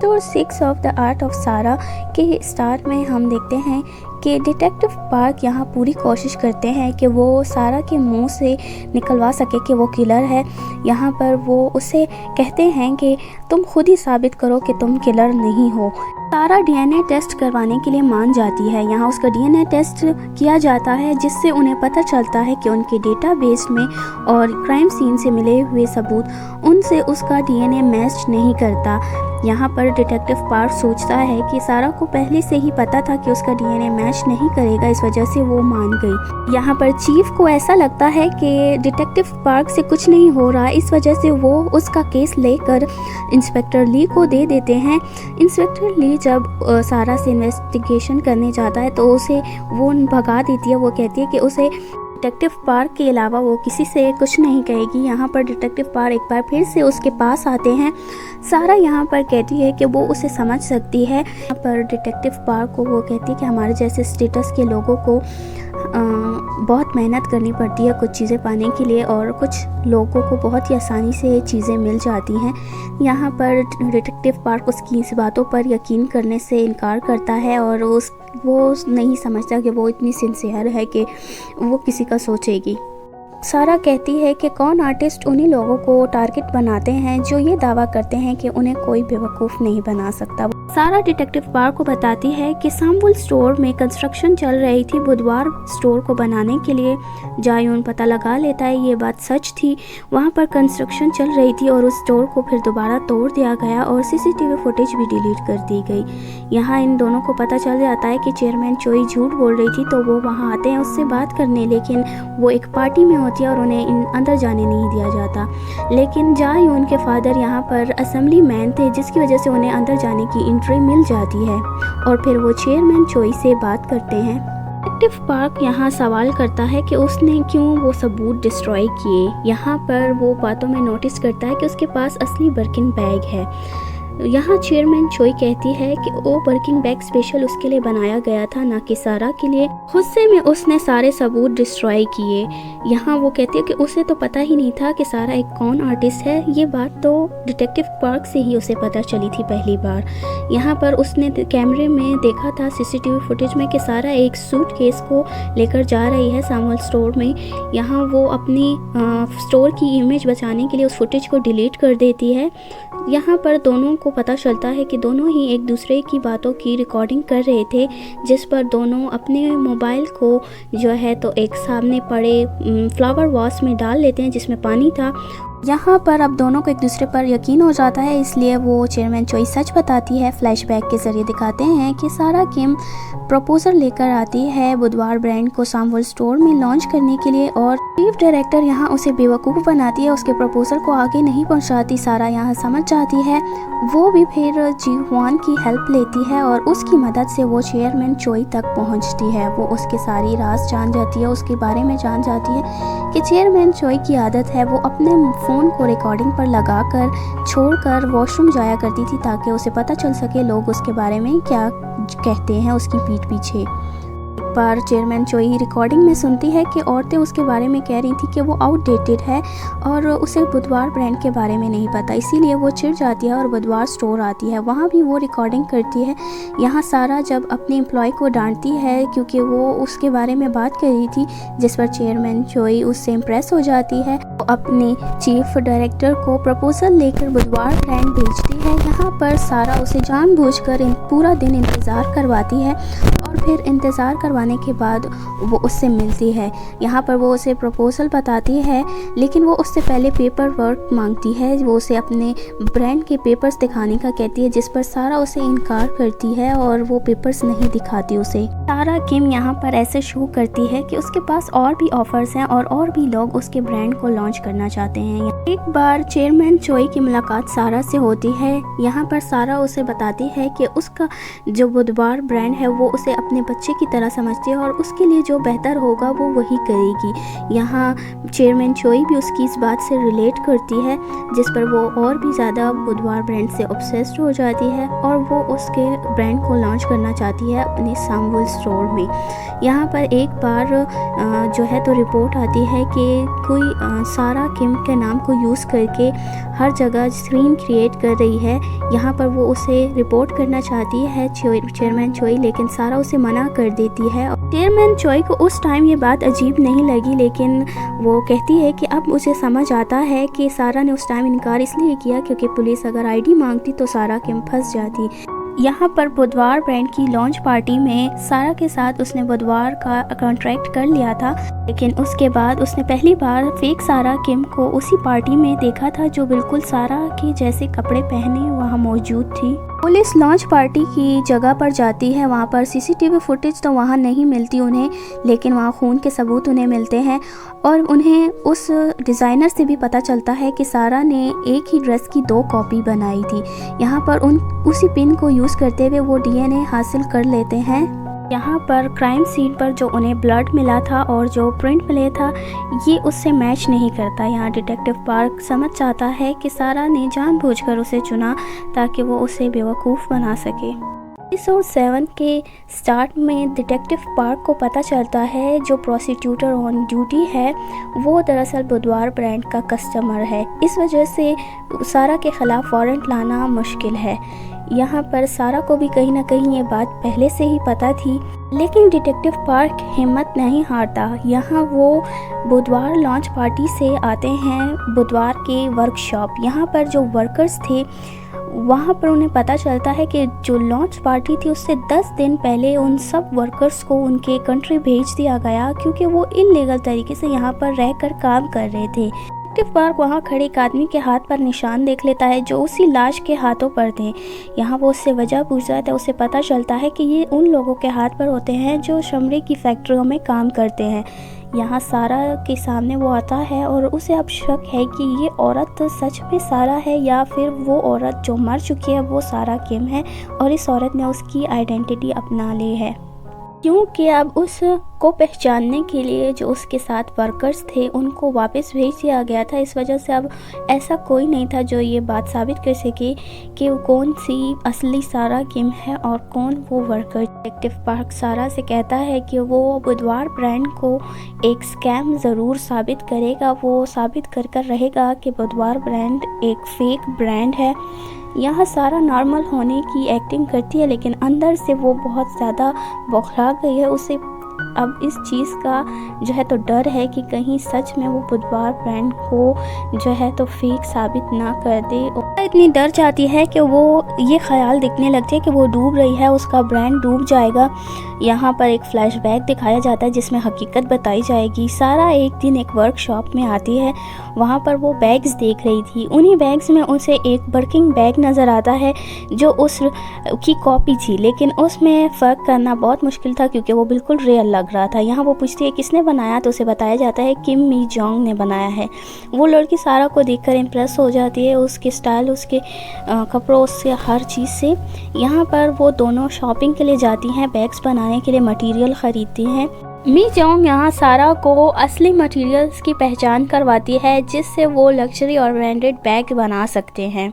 Episode 6 of the art of सारा के स्टार्ट में हम देखते हैं कि डिटेक्टिव पार्क यहाँ पूरी कोशिश करते हैं कि वो सारा के मुंह से निकलवा सके कि वो किलर है। यहाँ पर वो उसे कहते हैं कि तुम खुद ही साबित करो कि तुम किलर नहीं हो। सारा डीएनए टेस्ट करवाने के लिए मान जाती है। यहाँ उसका डीएनए टेस्ट किया जाता है जिससे उन्हें पता चलता है कि उनके डेटाबेस में और क्राइम सीन से मिले हुए सबूत उनसे उसका डीएनए मैच नहीं करता। यहाँ पर डिटेक्टिव पार्क सोचता है कि सारा को पहले से ही पता था कि उसका डीएनए मैच नहीं करेगा, इस वजह से वो मान गई। यहाँ पर चीफ को ऐसा लगता है कि डिटेक्टिव पार्क से कुछ नहीं हो रहा, इस वजह से वो उसका केस लेकर इंस्पेक्टर ली को दे देते हैं। इंस्पेक्टर ली जब सारा से इन्वेस्टिगेशन करने जाता है तो उसे वो भगा देती है। वो कहती है कि उसे डिटेक्टिव पार्क के अलावा वो किसी से कुछ नहीं कहेगी। यहाँ पर डिटेक्टिव पार्क एक बार फिर से उसके पास आते हैं। सारा यहाँ पर कहती है कि वो उसे समझ सकती है। यहाँ पर डिटेक्टिव पार्क को वो कहती है कि हमारे जैसे स्टेटस के लोगों को बहुत मेहनत करनी पड़ती है कुछ चीज़ें पाने के लिए, और कुछ लोगों को बहुत ही आसानी से चीज़ें मिल जाती हैं। यहाँ पर डिटेक्टिव पार्क उसकी इस बातों पर यकीन करने से इनकार करता है, और वो नहीं समझता कि वो इतनी सिंसियर है कि वो किसी का सोचेगी। सारा कहती है कि कौन आर्टिस्ट उन्हीं लोगों को टारगेट बनाते हैं जो ये दावा करते हैं कि उन्हें कोई बेवकूफ़ नहीं बना सकता। सारा डिटेक्टिव पार्क को बताती है कि साम्बुल स्टोर में कंस्ट्रक्शन चल रही थी बुधवार स्टोर को बनाने के लिए। जायून पता लगा लेता है ये बात सच थी, वहाँ पर कंस्ट्रक्शन चल रही थी और उस स्टोर को फिर दोबारा तोड़ दिया गया और सीसीटीवी फुटेज भी डिलीट कर दी गई। यहाँ इन दोनों को पता चल जाता है कि चेयरमैन चोई झूठ बोल रही थी, तो वो वहाँ आते हैं उससे बात करने, लेकिन वो एक पार्टी में होती है और उन्हें अंदर जाने नहीं दिया जाता। लेकिन जायून के फादर यहाँ पर असेंबली मैन थे, जिसकी वजह से उन्हें अंदर जाने की एंट्री मिल जाती है और फिर वो चेयरमैन चोई से बात करते हैं। डिटेक्टिव पार्क यहाँ सवाल करता है कि उसने क्यों वो सबूत डिस्ट्रॉय किए। यहाँ पर वो बातों में नोटिस करता है कि उसके पास असली बर्किन बैग है। यहाँ चेयरमैन चोई कहती है कि वो बर्किंग बैग स्पेशल उसके लिए बनाया गया था, ना कि सारा के लिए। गुस्से में उसने सारे सबूत डिस्ट्रॉय किए। यहाँ वो कहती है कि उसे तो पता ही नहीं था कि सारा एक कौन आर्टिस्ट है। ये बात तो डिटेक्टिव पार्क से ही उसे पता चली थी पहली बार। यहाँ पर उसने कैमरे में देखा था सीसीटीवी फुटेज में कि सारा एक सूटकेस को लेकर जा रही है सामुल स्टोर में। यहाँ वो अपनी स्टोर की इमेज बचाने के लिए उस फुटेज को डिलीट कर देती है। यहाँ पर दोनों को पता चलता है कि दोनों ही एक दूसरे की बातों की रिकॉर्डिंग कर रहे थे, जिस पर दोनों अपने मोबाइल को जो है तो एक सामने पड़े फ्लावर वॉश में डाल लेते हैं जिसमें पानी था। यहाँ पर अब दोनों को एक दूसरे पर यकीन हो जाता है, इसलिए वो चेयरमैन चोई सच बताती है। फ्लैशबैक के जरिए दिखाते हैं कि सारा किम प्रपोजल लेकर आती है बुधवार ब्रांड को साम्बुल स्टोर में लॉन्च करने के लिए, और चीफ डायरेक्टर यहाँ उसे बेवकूफ़ बनाती है, उसके प्रपोजल को आगे नहीं पहुँचाती। सारा यहाँ समझ जाती है, वो भी फिर जी हुआन की हेल्प लेती है और उसकी मदद से वो चेयरमैन चोई तक पहुँचती है। वो उसके सारी राज जान जाती है, उसके बारे में जान जाती है कि चेयरमैन चोई की आदत है वो अपने फ़ोन को रिकॉर्डिंग पर लगाकर छोड़कर वॉशरूम जाया करती थी, ताकि उसे पता चल सके लोग उसके बारे में क्या कहते हैं उसकी पीठ पीछे। एक बार चेयरमैन चोई रिकॉर्डिंग में सुनती है कि औरतें उसके बारे में कह रही थी कि वो आउटडेटेड है और उसे बुधवार ब्रांड के बारे में नहीं पता, इसीलिए वो चिढ़ जाती है और बुधवार स्टोर आती है। वहाँ भी वो रिकॉर्डिंग करती है। यहाँ सारा जब अपने एम्प्लॉय को डांटती है क्योंकि वो उसके बारे में बात कर रही थी, जिस पर चेयरमैन चोई उससे इम्प्रेस हो जाती है। वो अपने चीफ डायरेक्टर को प्रपोजल लेकर बुधवार ब्रांड भेजती है। यहाँ पर सारा उसे जानबूझकर पूरा दिन इंतज़ार करवाती है और फिर इंतज़ार करवाने के बाद वो उससे मिलती है। यहाँ पर वो उसे प्रपोजल बताती है, लेकिन वो उससे पहले पेपर वर्क मांगती है। वो उसे अपने ब्रांड के पेपर्स दिखाने का कहती है, जिस पर सारा उसे इनकार करती है और वो पेपर्स नहीं दिखाती उसे। सारा किम यहाँ पर ऐसे शो करती है कि उसके पास और भी ऑफर्स हैं और भी लोग उसके ब्रांड को लॉन्च करना चाहते हैं। एक बार चेयरमैन चोई की मुलाकात सारा से होती है। यहाँ पर सारा उसे बताती है कि उसका जो बुधवार ब्रांड है वो उसे अपने बच्चे की तरह समझती है और उसके लिए जो बेहतर होगा वो वही करेगी। यहाँ चेयरमैन चोई भी उसकी इस बात से रिलेट करती है, जिस पर वो और भी ज़्यादा बुधवार ब्रांड से ऑब्सेस्ड हो जाती है और वो उसके ब्रांड को लॉन्च करना चाहती है अपने साम्बुल स्टोर में। यहाँ पर एक बार जो है तो रिपोर्ट आती है कि कोई सारा किम के नाम को यूज़ करके हर जगह स्क्रीन क्रिएट कर रही है। यहाँ पर वो उसे रिपोर्ट करना चाहती है चेयरमैन चोई, लेकिन सारा उसे मना कर देती है। चेयरमैन चोई को उस टाइम ये बात अजीब नहीं लगी, लेकिन वो कहती है कि अब उसे समझ आता है कि सारा ने उस टाइम इनकार इसलिए किया क्योंकि पुलिस अगर आईडी मांगती तो सारा किम फंस जाती। यहाँ पर बुधवार ब्रांड की लॉन्च पार्टी में सारा के साथ उसने बुधवार का कॉन्ट्रैक्ट कर लिया था, लेकिन उसके बाद उसने पहली बार फेक सारा किम को उसी पार्टी में देखा था जो बिल्कुल सारा के जैसे कपड़े पहने वहाँ मौजूद थी। पुलिस लॉन्च पार्टी की जगह पर जाती है। वहाँ पर सीसीटीवी फुटेज तो वहाँ नहीं मिलती उन्हें, लेकिन वहाँ खून के सबूत उन्हें मिलते हैं और उन्हें उस डिज़ाइनर से भी पता चलता है कि सारा ने एक ही ड्रेस की 2 कॉपी बनाई थी। यहाँ पर उसी पिन को यूज़ करते हुए वो डीएनए हासिल कर लेते हैं। यहाँ पर क्राइम सीन पर जो उन्हें ब्लड मिला था और जो प्रिंट मिले था ये उससे मैच नहीं करता। यहाँ डिटेक्टिव पार्क समझ जाता है कि सारा ने जानबूझकर उसे चुना ताकि वो उसे बेवकूफ़ बना सके। एपिसोड 7 के स्टार्ट में डिटेक्टिव पार्क को पता चलता है जो प्रोसिक्यूटर ऑन ड्यूटी है वो दरअसल बुधवार ब्रांड का कस्टमर है। इस वजह से सारा के ख़िलाफ़ वारंट लाना मुश्किल है। यहाँ पर सारा को भी कहीं ना कहीं ये बात पहले से ही पता थी, लेकिन डिटेक्टिव पार्क हिम्मत नहीं हारता। यहाँ वो बुधवार लॉन्च पार्टी से आते हैं बुधवार के वर्कशॉप। यहाँ पर जो वर्कर्स थे वहाँ पर उन्हें पता चलता है कि जो लॉन्च पार्टी थी उससे 10 दिन पहले उन सब वर्कर्स को उनके कंट्री भेज दिया गया क्योंकि वो इल्लीगल तरीके से यहाँ पर रहकर काम कर रहे थे। डिटेक्टिव पार्क वहाँ खड़े एक आदमी के हाथ पर निशान देख लेता है जो उसी लाश के हाथों पर थे। यहाँ वो उससे वजह पूछता है तो उसे पता चलता है कि ये उन लोगों के हाथ पर होते हैं जो चमड़े की फैक्ट्रियों में काम करते हैं। यहाँ सारा के सामने वो आता है और उसे अब शक है कि ये औरत सच में सारा है या फिर वो औरत जो मर चुकी है वो सारा किम है और इस औरत ने उसकी आइडेंटिटी अपना ली है, क्योंकि अब उसको पहचानने के लिए जो उसके साथ वर्कर्स थे उनको वापस भेज दिया गया था। इस वजह से अब ऐसा कोई नहीं था जो ये बात साबित कर सके कि वो कौन सी असली सारा किम है और कौन वो वर्कर। डिटेक्टिव पार्क सारा से कहता है कि वो बुधवार ब्रांड को एक स्कैम ज़रूर साबित करेगा। वो साबित कर कर रहेगा कि बुधवार ब्रांड एक फेक ब्रांड है। यहाँ सारा नॉर्मल होने की एक्टिंग करती है लेकिन अंदर से वो बहुत ज़्यादा बौखला गई है। उसे अब इस चीज़ का जो है तो डर है कि कहीं सच में वो बुधवार ब्रांड को जो है तो फेक साबित ना कर दे। और इतनी डर जाती है कि वो ये ख्याल दिखने लगती है कि वो डूब रही है, उसका ब्रांड डूब जाएगा। यहाँ पर एक फ्लैशबैक दिखाया जाता है जिसमें हकीकत बताई जाएगी। सारा एक दिन एक वर्कशॉप में आती है, वहाँ पर वो बैग्स देख रही थी। उन्हीं बैग्स में उसे एक वर्किंग बैग नज़र आता है जो उस की कॉपी थी, लेकिन उसमें फ़र्क करना बहुत मुश्किल था क्योंकि वो बिल्कुल रियल लग रहा था। यहाँ वो पूछती है किसने बनाया तो उसे बताया जाता है किम मी जोंग ने बनाया है। वो लड़की सारा को देखकर इम्प्रेस हो जाती है, उसके स्टाइल, उसके कपड़ों, उससे हर चीज़ से। यहाँ पर वो दोनों शॉपिंग के लिए जाती हैं, बैग्स बनाने के लिए मटेरियल ख़रीदती हैं। मी जोंग यहाँ सारा को असली मटेरियल्स की पहचान करवाती है जिससे वो लग्जरी और ब्रांडेड बैग बना सकते हैं।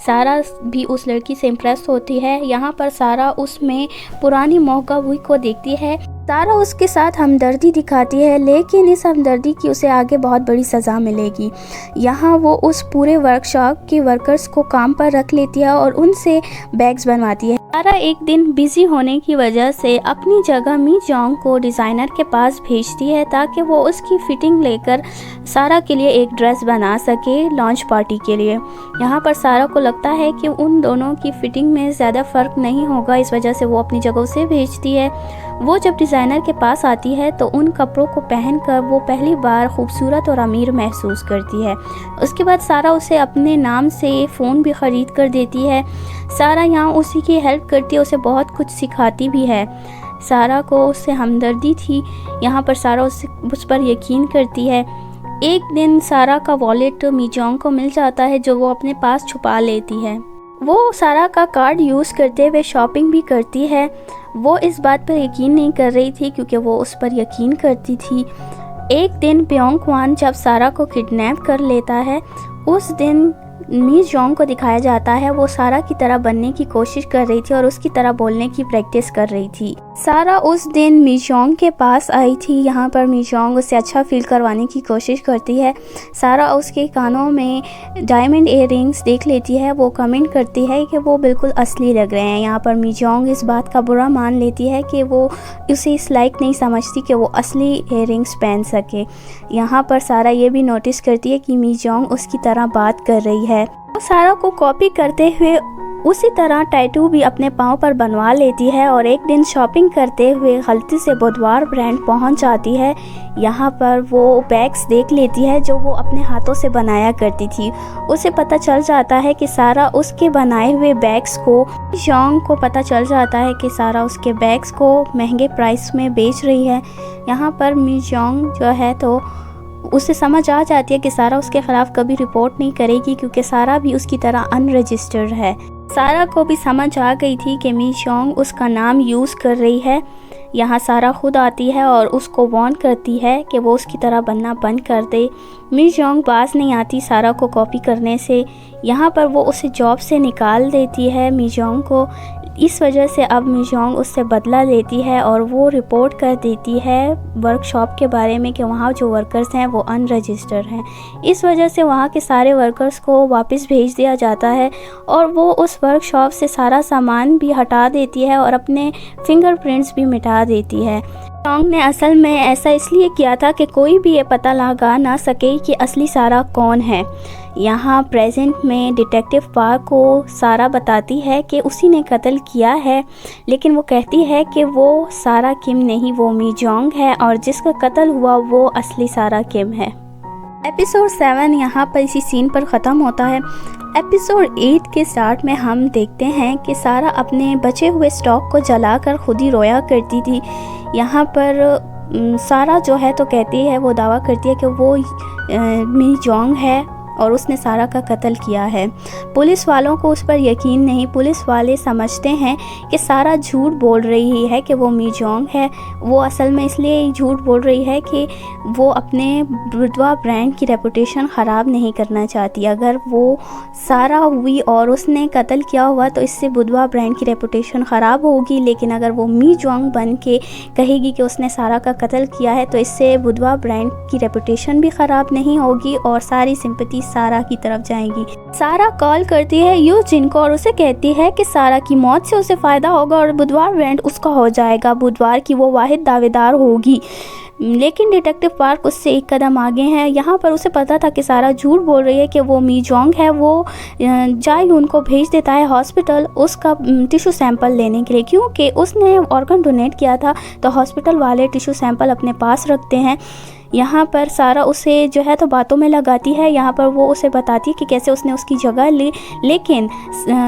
सारा भी उस लड़की से इम्प्रेस होती है। यहाँ पर सारा उसमें पुरानी मौका हुई को देखती है। सारा उसके साथ हमदर्दी दिखाती है लेकिन इस हमदर्दी की उसे आगे बहुत बड़ी सज़ा मिलेगी। यहाँ वो उस पूरे वर्कशॉप के वर्कर्स को काम पर रख लेती है और उनसे बैग्स बनवाती है। सारा एक दिन बिजी होने की वजह से अपनी जगह मी जोंग को डिज़ाइनर के पास भेजती है ताकि वो उसकी फ़िटिंग लेकर सारा के लिए एक ड्रेस बना सके लॉन्च पार्टी के लिए। यहाँ पर सारा को लगता है कि उन दोनों की फ़िटिंग में ज़्यादा फ़र्क नहीं होगा, इस वजह से वो अपनी जगह से भेजती है। वो जब डिज़ाइनर के पास आती है तो उन कपड़ों को पहनकर वो पहली बार खूबसूरत और अमीर महसूस करती है। उसके बाद सारा उसे अपने नाम से फ़ोन भी ख़रीद कर देती है। सारा यहाँ उसी की हेल्प करती है, उसे बहुत कुछ सिखाती भी है। सारा को उससे हमदर्दी थी। यहाँ पर सारा उस पर यकीन करती है। एक दिन सारा का वॉलेट मी जोंग को मिल जाता है जो वो अपने पास छुपा लेती है। वो सारा का कार्ड यूज़ करते हुए शॉपिंग भी करती है। वो इस बात पर यकीन नहीं कर रही थी क्योंकि वो उस पर यकीन करती थी। एक दिन ब्योंग क्वान जब सारा को किडनैप कर लेता है उस दिन मी जोंग को दिखाया जाता है वो सारा की तरह बनने की कोशिश कर रही थी और उसकी तरह बोलने की प्रैक्टिस कर रही थी। सारा उस दिन मी जोंग के पास आई थी। यहाँ पर मी जोंग उसे अच्छा फील करवाने की कोशिश करती है। सारा उसके कानों में डायमंड इयररिंग्स देख लेती है। वो कमेंट करती है कि वो बिल्कुल असली लग रहे हैं। यहाँ पर मी जोंग इस बात का बुरा मान लेती है कि वो उसे इस लायक नहीं समझती कि वो असली इयररिंग्स पहन सके। यहाँ पर सारा ये भी नोटिस करती है कि मी जोंग उसकी तरह बात कर रही है। वो सारा को कॉपी करते हुए उसी तरह टैटू भी अपने पाँव पर बनवा लेती है और एक दिन शॉपिंग करते हुए गलती से बुधवार ब्रांड पहुंच जाती है। यहाँ पर वो बैग्स देख लेती है जो वो अपने हाथों से बनाया करती थी। उसे पता चल जाता है कि सारा उसके बनाए हुए बैग्स को जोंग को पता चल जाता है कि सारा उसके बैग्स को महंगे प्राइस में बेच रही है। यहाँ पर मी जोंग जो है तो उसे समझ आ जाती है कि सारा उसके ख़िलाफ़ कभी रिपोर्ट नहीं करेगी क्योंकि सारा भी उसकी तरह अनरजिस्टर्ड है। सारा को भी समझ आ गई थी कि मी जोंग उसका नाम यूज़ कर रही है। यहाँ सारा खुद आती है और उसको वार्न करती है कि वो उसकी तरह बनना बंद कर दे। मी जोंग बाज नहीं आती सारा को कॉपी करने से। यहाँ पर वो उसे जॉब से निकाल देती है मी जोंग को। इस वजह से अब मी जोंग उससे बदला लेती है और वो रिपोर्ट कर देती है वर्कशॉप के बारे में कि वहाँ जो वर्कर्स हैं वो अनरजिस्टर्ड हैं। इस वजह से वहाँ के सारे वर्कर्स को वापस भेज दिया जाता है और वो उस वर्कशॉप से सारा सामान भी हटा देती है और अपने फिंगरप्रिंट्स भी मिटा देती है। जोंग ने असल में ऐसा इसलिए किया था कि कोई भी ये पता लगा ना सके कि असली सारा कौन है। यहाँ प्रेजेंट में डिटेक्टिव पार्क को सारा बताती है कि उसी ने कत्ल किया है, लेकिन वो कहती है कि वो सारा किम नहीं, वो मी जोंग है और जिसका कत्ल हुआ वो असली सारा किम है। एपिसोड 7 यहाँ पर इसी सीन पर ख़त्म होता है। एपिसोड 8 के स्टार्ट में हम देखते हैं कि सारा अपने बचे हुए स्टॉक को जलाकर खुद ही रोया करती थी। यहाँ पर सारा जो है तो कहती है, वो दावा करती है कि वो मी जोंग है और उसने सारा का कत्ल किया है। पुलिस वालों को उस पर यकीन नहीं। पुलिस वाले समझते हैं कि सारा झूठ बोल रही है कि वो मी जोंग है। वो असल में इसलिए झूठ बोल रही है कि वो अपने बुधवा ब्रांड की रेपुटेशन ख़राब नहीं करना चाहती। अगर वो सारा हुई और उसने कत्ल किया हुआ तो इससे बुधवा ब्रांड की रेपुटेशन ख़राब होगी, लेकिन अगर वो मी जोंग बन के कहेगी कि उसने सारा का कत्ल किया है तो इससे बुधवा ब्रांड की रेपुटेशन भी ख़राब नहीं होगी और सारी सिंपैथी सारा की तरफ जाएगी। सारा कॉल करती है यूजिन को और उसे कहती है कि सारा की मौत से उसे फ़ायदा होगा और बुधवार ब्रांड उसका हो जाएगा। बुधवार की वो वाहिद दावेदार होगी। लेकिन डिटेक्टिव पार्क उससे एक कदम आगे हैं। यहाँ पर उसे पता था कि सारा झूठ बोल रही है कि वो मी जोंग है। वो जाए उनको भेज देता है हॉस्पिटल उसका टिश्यू सैंपल लेने के लिए, क्योंकि उसने ऑर्गन डोनेट किया था तो हॉस्पिटल वाले टिश्यू सैंपल अपने पास रखते हैं। यहाँ पर सारा उसे जो है तो बातों में लगाती है। यहाँ पर वो उसे बताती है कि कैसे उसने उसकी जगह ली, लेकिन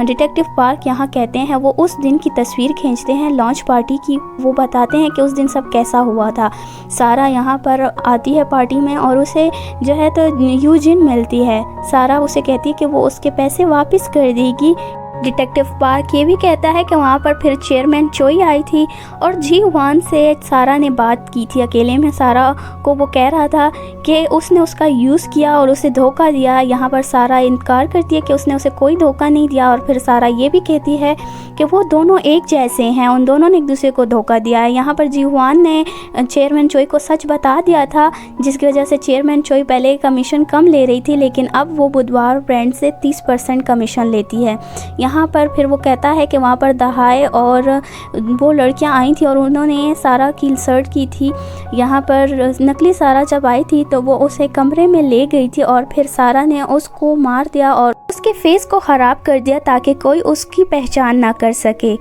डिटेक्टिव पार्क यहाँ कहते हैं, वो उस दिन की तस्वीर खींचते हैं लॉन्च पार्टी की। वो बताते हैं कि उस दिन सब कैसा हुआ था। सारा यहाँ पर आती है पार्टी में और उसे जो है तो यूजिन मिलती है। सारा उसे कहती है कि वो उसके पैसे वापस कर देगी। डिटेक्टिव पार्क ये भी कहता है कि वहाँ पर फिर चेयरमैन चोई आई थी और जी वान से सारा ने बात की थी अकेले में। सारा को वो कह रहा था कि उसने उसका यूज़ किया और उसे धोखा दिया। यहाँ पर सारा इनकार करती है कि उसने उसे कोई धोखा नहीं दिया और फिर सारा ये भी कहती है कि वो दोनों एक जैसे हैं, उन दोनों ने एक दूसरे को धोखा दिया है। यहाँ पर जी वान ने चेयरमैन चोई को सच बता दिया था, जिसकी वजह से चेयरमैन चोई पहले कमीशन कम ले रही थी, लेकिन अब वो बुधवार ब्रांड से 30% कमीशन लेती है। यहाँ पर फिर वो कहता है कि वहाँ पर दहाए और वो लड़कियाँ आई थी और उन्होंने सारा की इंसल्ट की थी। यहाँ पर नकली सारा जब आई थी तो वो उसे कमरे में ले गई थी और फिर सारा ने उसको मार दिया और उसके फेस को ख़राब कर दिया ताकि कोई उसकी पहचान ना कर सके।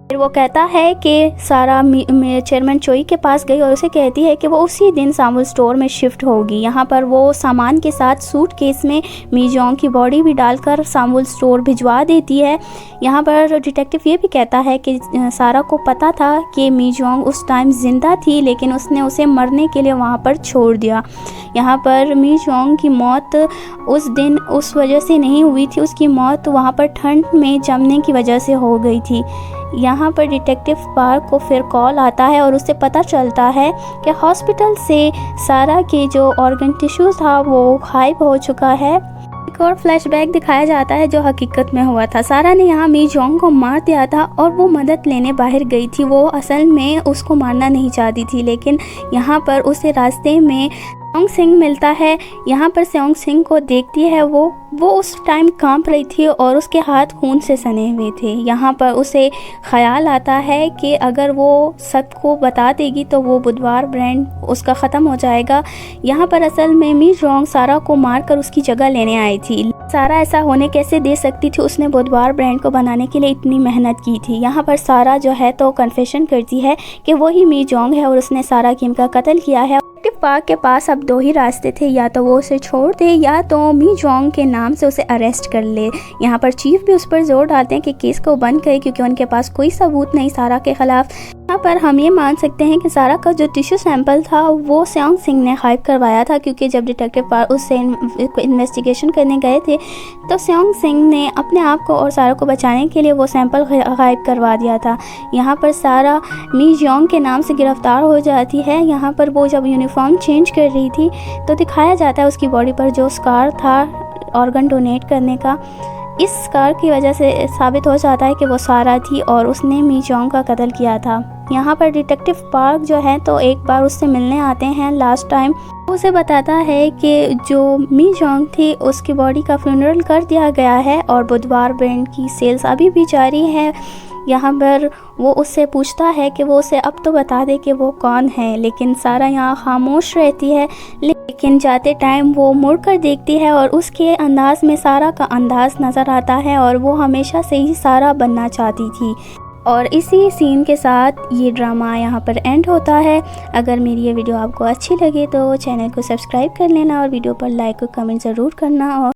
फिर वो कहता है कि सारा चेयरमैन चोई के पास गई और उसे कहती है कि वो उसी दिन सामुल स्टोर में शिफ्ट होगी। यहाँ पर वो सामान के साथ सूटकेस में मी जोंग की बॉडी भी डालकर सामुल स्टोर भिजवा देती है। यहाँ पर डिटेक्टिव ये भी कहता है कि सारा को पता था कि मी जोंग उस टाइम ज़िंदा थी, लेकिन उसने उसे मरने के लिए वहाँ पर छोड़ दिया। यहाँ पर मी जोंग की मौत उस दिन उस वजह से नहीं हुई थी, उसकी मौत वहाँ पर ठंड में जमने की वजह से हो गई थी। यहाँ पर डिटेक्टिव पार्क को फिर कॉल आता है और उससे पता चलता है कि हॉस्पिटल से सारा के जो ऑर्गन टिश्यू था वो गायब हो चुका है। एक और फ्लैशबैक दिखाया जाता है जो हकीकत में हुआ था। सारा ने यहाँ मी जोंग को मार दिया था और वो मदद लेने बाहर गई थी। वो असल में उसको मारना नहीं चाहती थी, लेकिन यहाँ पर उसे रास्ते में सेओंग सिंह मिलता है। यहाँ पर सेओंग सिंह को देखती है। वो उस टाइम कांप रही थी और उसके हाथ खून से सने हुए थे। यहाँ पर उसे ख्याल आता है कि अगर वो सबको बता देगी तो वो बुधवार ब्रांड उसका ख़त्म हो जाएगा। यहाँ पर असल में मी जोंग सारा को मारकर उसकी जगह लेने आई थी। सारा ऐसा होने कैसे दे सकती थी, उसने बुधवार ब्रांड को बनाने के लिए इतनी मेहनत की थी। यहाँ पर सारा जो है तो कन्फेशन करती है कि वही मी जोंग है और उसने सारा किम का कत्ल किया है। डिटेक्टिव पार्क के पास अब दो ही रास्ते थे, या तो वो उसे छोड़ दे या तो मी जोंग के नाम से उसे अरेस्ट कर ले। यहाँ पर चीफ भी उस पर जोर डालते हैं कि केस को बंद करे क्योंकि उनके पास कोई सबूत नहीं सारा के खिलाफ। यहाँ पर हम ये मान सकते हैं कि सारा का जो टिश्यू सैंपल था वो सेओंग सिंह ने गायब करवाया था, क्योंकि जब डिटेक्टिव पार्क उससे इन्वेस्टिगेशन करने गए थे तो सेओंग सिंह ने अपने आप को और सारा को बचाने के लिए वो सैंपल गायब करवा दिया था। यहाँ पर सारा मी जोंग के नाम से गिरफ्तार हो जाती है। यहाँ पर वो जब यूनिफॉर्म चेंज कर रही थी तो दिखाया जाता है उसकी बॉडी पर जो स्कार था ऑर्गन डोनेट करने का। इस स्कार की वजह से साबित हो जाता है कि वो सारा थी और उसने मी जोंग का कत्ल किया था। यहाँ पर डिटेक्टिव पार्क जो है तो एक बार उससे मिलने आते हैं लास्ट टाइम। उसे बताता है कि जो मी जोंग थी उसकी बॉडी का फ्यूनरल कर दिया गया है और बुधवार ब्रांड की सेल्स अभी भी जारी है। यहाँ पर वो उससे पूछता है कि वो उसे अब तो बता दे कि वो कौन है, लेकिन सारा यहाँ खामोश रहती है। लेकिन जाते टाइम वो मुड़ कर देखती है और उसके अंदाज में सारा का अंदाज नज़र आता है और वो हमेशा से ही सारा बनना चाहती थी। और इसी सीन के साथ ये ड्रामा यहाँ पर एंड होता है। अगर मेरी ये वीडियो आपको अच्छी लगे तो चैनल को सब्सक्राइब कर लेना और वीडियो पर लाइक और कमेंट ज़रूर करना। और